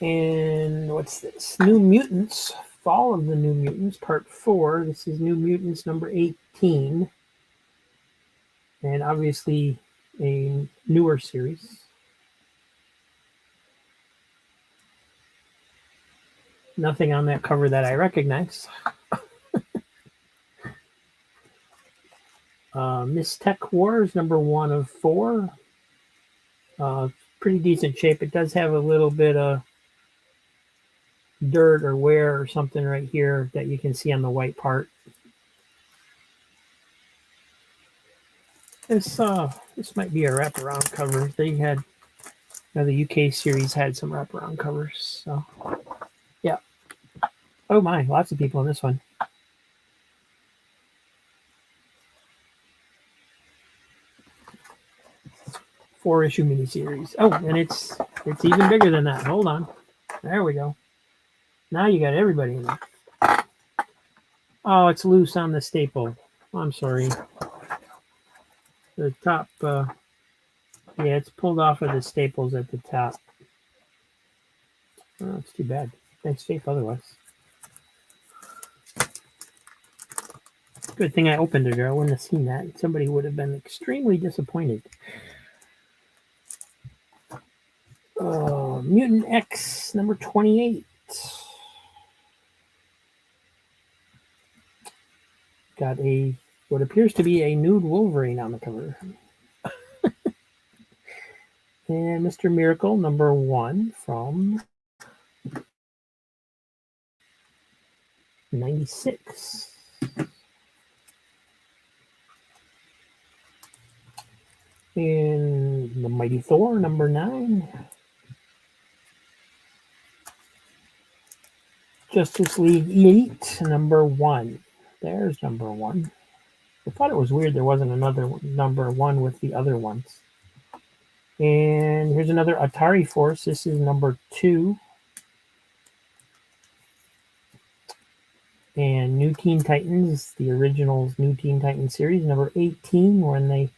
And what's this? New Mutants, Fall of the New Mutants, Part 4. This is New Mutants number 18. And obviously a newer series. Nothing on that cover that I recognize. Miss Tech Wars number 1 of 4. Pretty decent shape. It does have a little bit of dirt or wear or something right here that you can see on the white part. This might be a wraparound cover. They had, the UK series had some wraparound covers. So, yeah. Oh my, lots of people in this one. Four-issue miniseries. Oh, and it's even bigger than that. Hold on. There we go. Now you got everybody in there. Oh, it's loose on the staple. I'm sorry. The top, yeah, it's pulled off of the staples at the top. Oh, it's too bad. Nice shape otherwise. Good thing I opened it, or I wouldn't have seen that. Somebody would have been extremely disappointed. Mutant X number 28. Got what appears to be a nude Wolverine on the cover. And Mr. Miracle number 1 from 96. And the Mighty Thor number 9. Justice League Elite number 1. There's number 1. I thought it was weird there wasn't another number 1 with the other ones. And here's another Atari Force. This is number 2. And New Teen Titans, the originals New Teen Titans series, number 18, when they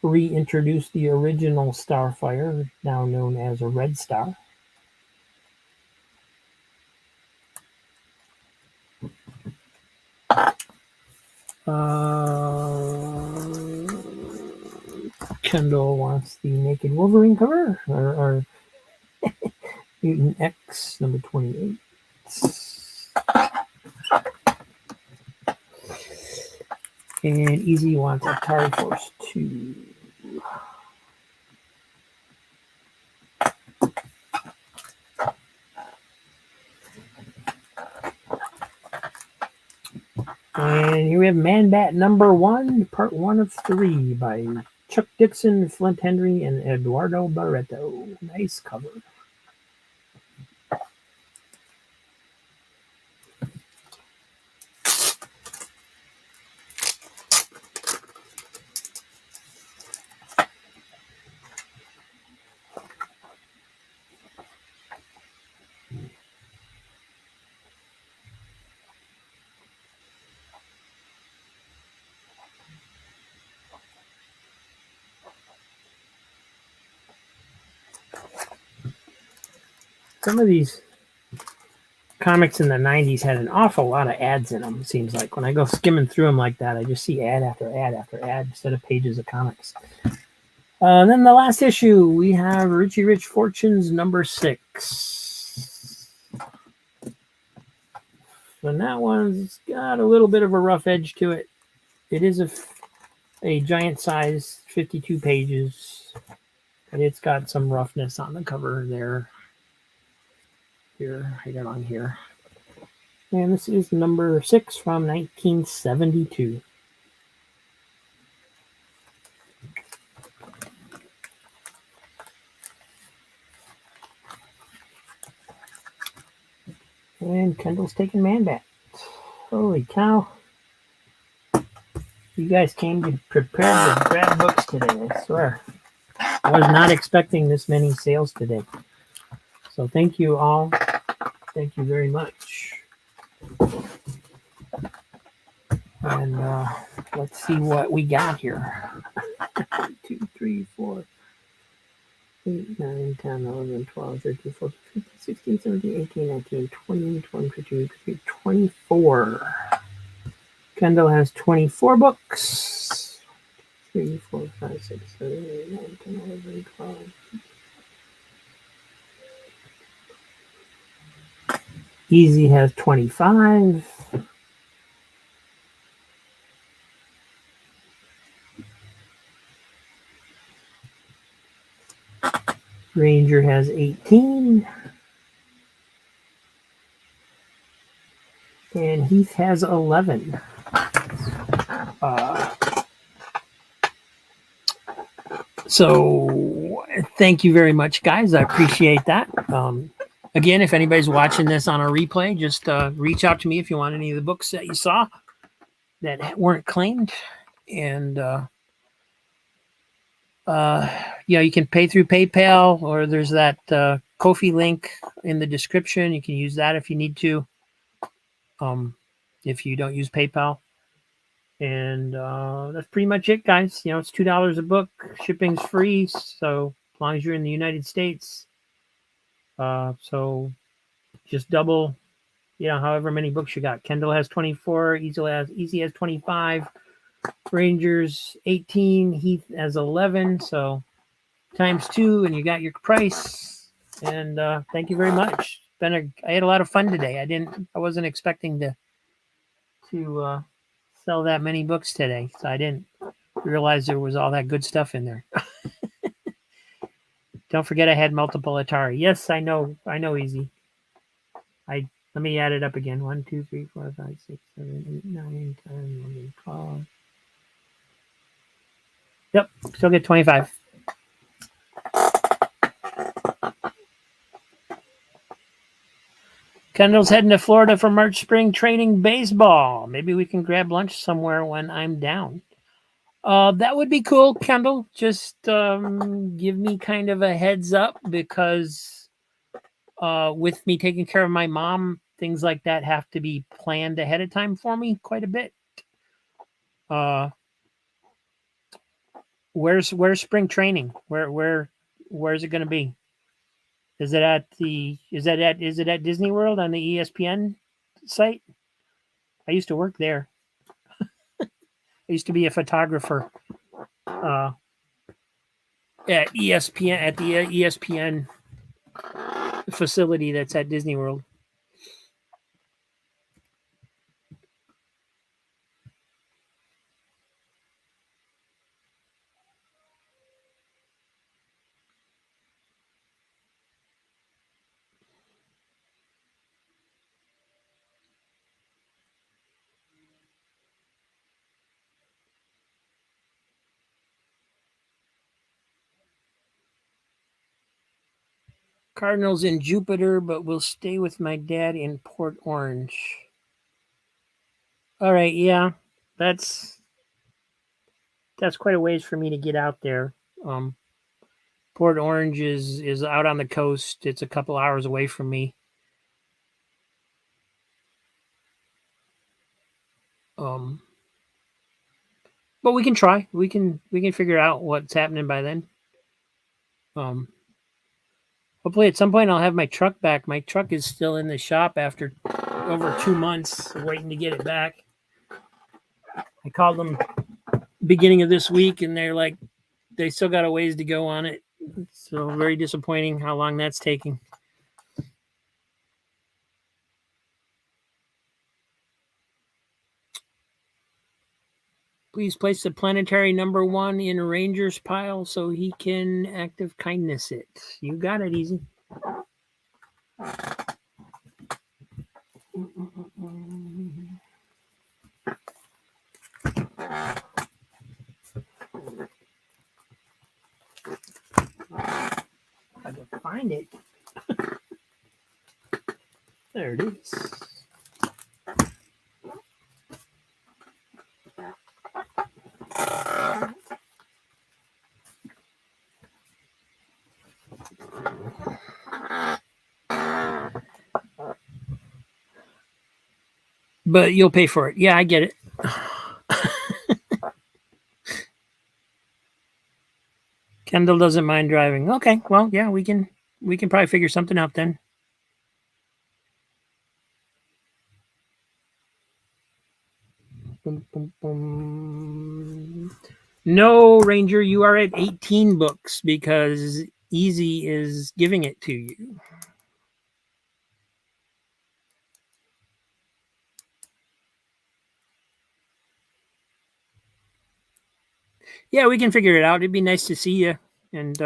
reintroduced the original Starfire, now known as a Red Star. Kendall wants the Naked Wolverine cover, or Mutant X number 28. And Easy wants Atari Force 2. And here we have Man Bat #1, part 1 of 3 by Chuck Dixon, Flint Henry, and Eduardo Barreto. Nice cover. Some of these comics in the 90s had an awful lot of ads in them, it seems like. When I go skimming through them like that, I just see ad after ad after ad instead of pages of comics. Then the last issue, we have Richie Rich Fortunes #6. And that one's got a little bit of a rough edge to it. It is a giant size, 52 pages, but it's got some roughness on the cover there. Here, right along here. And this is #6 from 1972. And Kendall's taking Man Bat. Holy cow. You guys came prepared to grab books today, I swear. I was not expecting this many sales today. So thank you all. Thank you very much. And let's see what we got here. 1, 2, 3, 4, 8, 9, 10, 11, 12, 13, 14, 15, 16, 17, 18, 19, 20, 22, 23, 24. Kendall has 24 books. 3, 4, 5, 6, 7, 8, 9, 10, 11, 12. Easy has 25. Ranger has 18. And Heath has 11. So thank you very much, guys. I appreciate that. Again, if anybody's watching this on a replay, just reach out to me if you want any of the books that you saw that weren't claimed. And you can pay through PayPal, or there's that Ko-fi link in the description. You can use that if you need to, if you don't use PayPal. And that's pretty much it, guys. It's $2 a book. Shipping's free, so as long as you're in the United States. So just double, however many books you got. Kendall has 24, Easy has 25, Rangers 18, Heath has 11. So times 2, and you got your price. And thank you very much. I had a lot of fun today. I wasn't expecting to sell that many books today, so I didn't realize there was all that good stuff in there. Don't forget I had multiple Atari. Yes, I know, Easy. Let me add it up again. 1, 2, 3, 4, 5, 6, 7, 8, 9, 10, 11, 12. Yep, still get 25. Kendall's heading to Florida for March spring training baseball. Maybe we can grab lunch somewhere when I'm down. That would be cool, Kendall. Just give me kind of a heads up, because with me taking care of my mom, things like that have to be planned ahead of time for me quite a bit. Where's spring training? Where's it going to be? Is it at Disney World on the ESPN site? I used to work there. I used to be a photographer at ESPN, at the ESPN facility that's at Disney World. Cardinals in Jupiter, but will stay with my dad in Port Orange. All right, yeah, that's quite a ways for me to get out there. Um, Port Orange is out on the coast. It's a couple hours away from me. Um, but we can try. We can figure out what's happening by then. Um, Hopefully at some point I'll have my truck back. My truck is still in the shop after over 2 months waiting to get it back. I called them beginning of this week and they're like they still got a ways to go on it. So very disappointing how long that's taking. Please place the planetary number 1 in Ranger's pile so he can active kindness it. You got it, Easy. I can find it. There it is. But you'll pay for it. Yeah, I get it. Kendall doesn't mind driving. Okay, well, yeah, we can probably figure something out then. Boom, boom, boom. No, Ranger, you are at 18 books because Easy is giving it to you. Yeah, we can figure it out. It'd be nice to see you and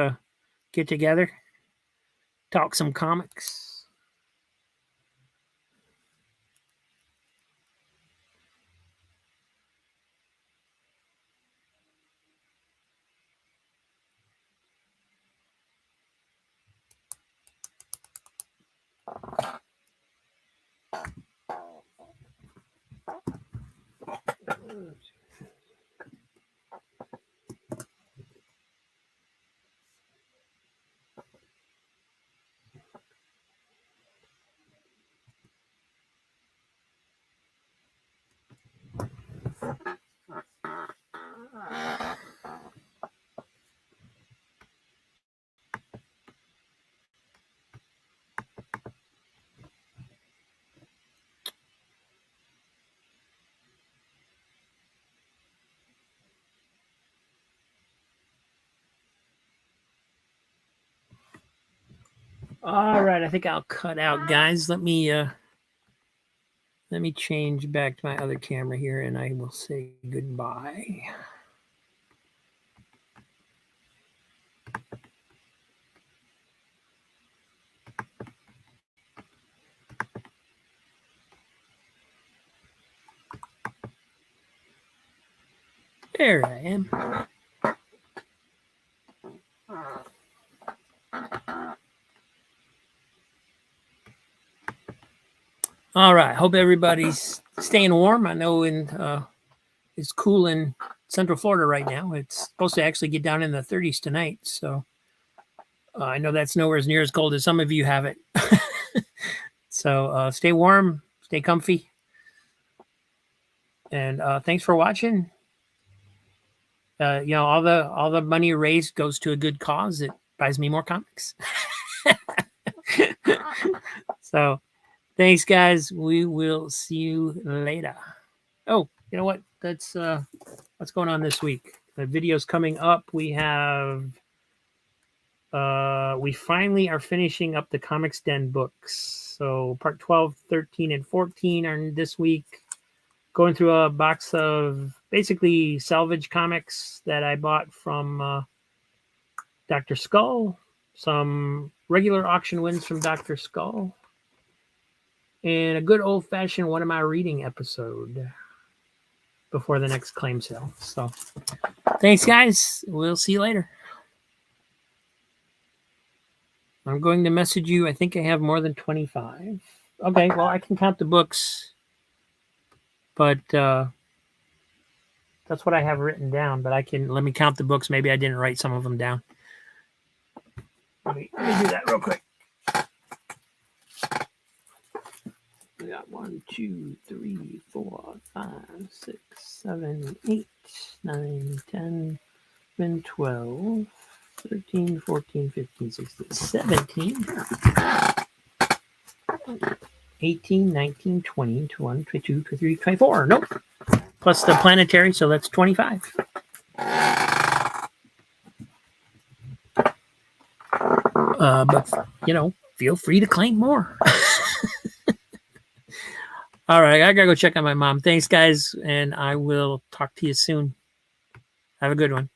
get together, talk some comics. All right, I think I'll cut out, guys. Let me change back to my other camera here, and I will say goodbye. There I am. All right. Hope everybody's staying warm. I know it's cool in Central Florida right now. It's supposed to actually get down in the 30s tonight. So I know that's nowhere near as cold as some of you have it. So stay warm, stay comfy, and thanks for watching. All the money raised goes to a good cause. It buys me more comics. So thanks, guys. We will see you later. Oh, you know what? That's what's going on this week. The video's coming up. We have we finally are finishing up the Comics Den books. So part 12, 13, and 14 are this week. Going through a box of basically salvage comics that I bought from Dr. Skull, some regular auction wins from Dr. Skull, and a good old-fashioned What Am I Reading episode before the next claim sale. So thanks, guys. We'll see you later. I'm going to message you. I think I have more than 25. Okay, well, I can count the books, but that's what I have written down. But let me count the books. Maybe I didn't write some of them down. Let me do that real quick. We got 1, 2, 3, 4, 5, 6, 7, 8, 9, 10, 11, 12, 13, 14, 15, 16, 17, 18, 19, 20, 21, 22, 23, 24. Nope. Plus the planetary, so that's 25. But, feel free to claim more. All right, I got to go check on my mom. Thanks, guys, and I will talk to you soon. Have a good one.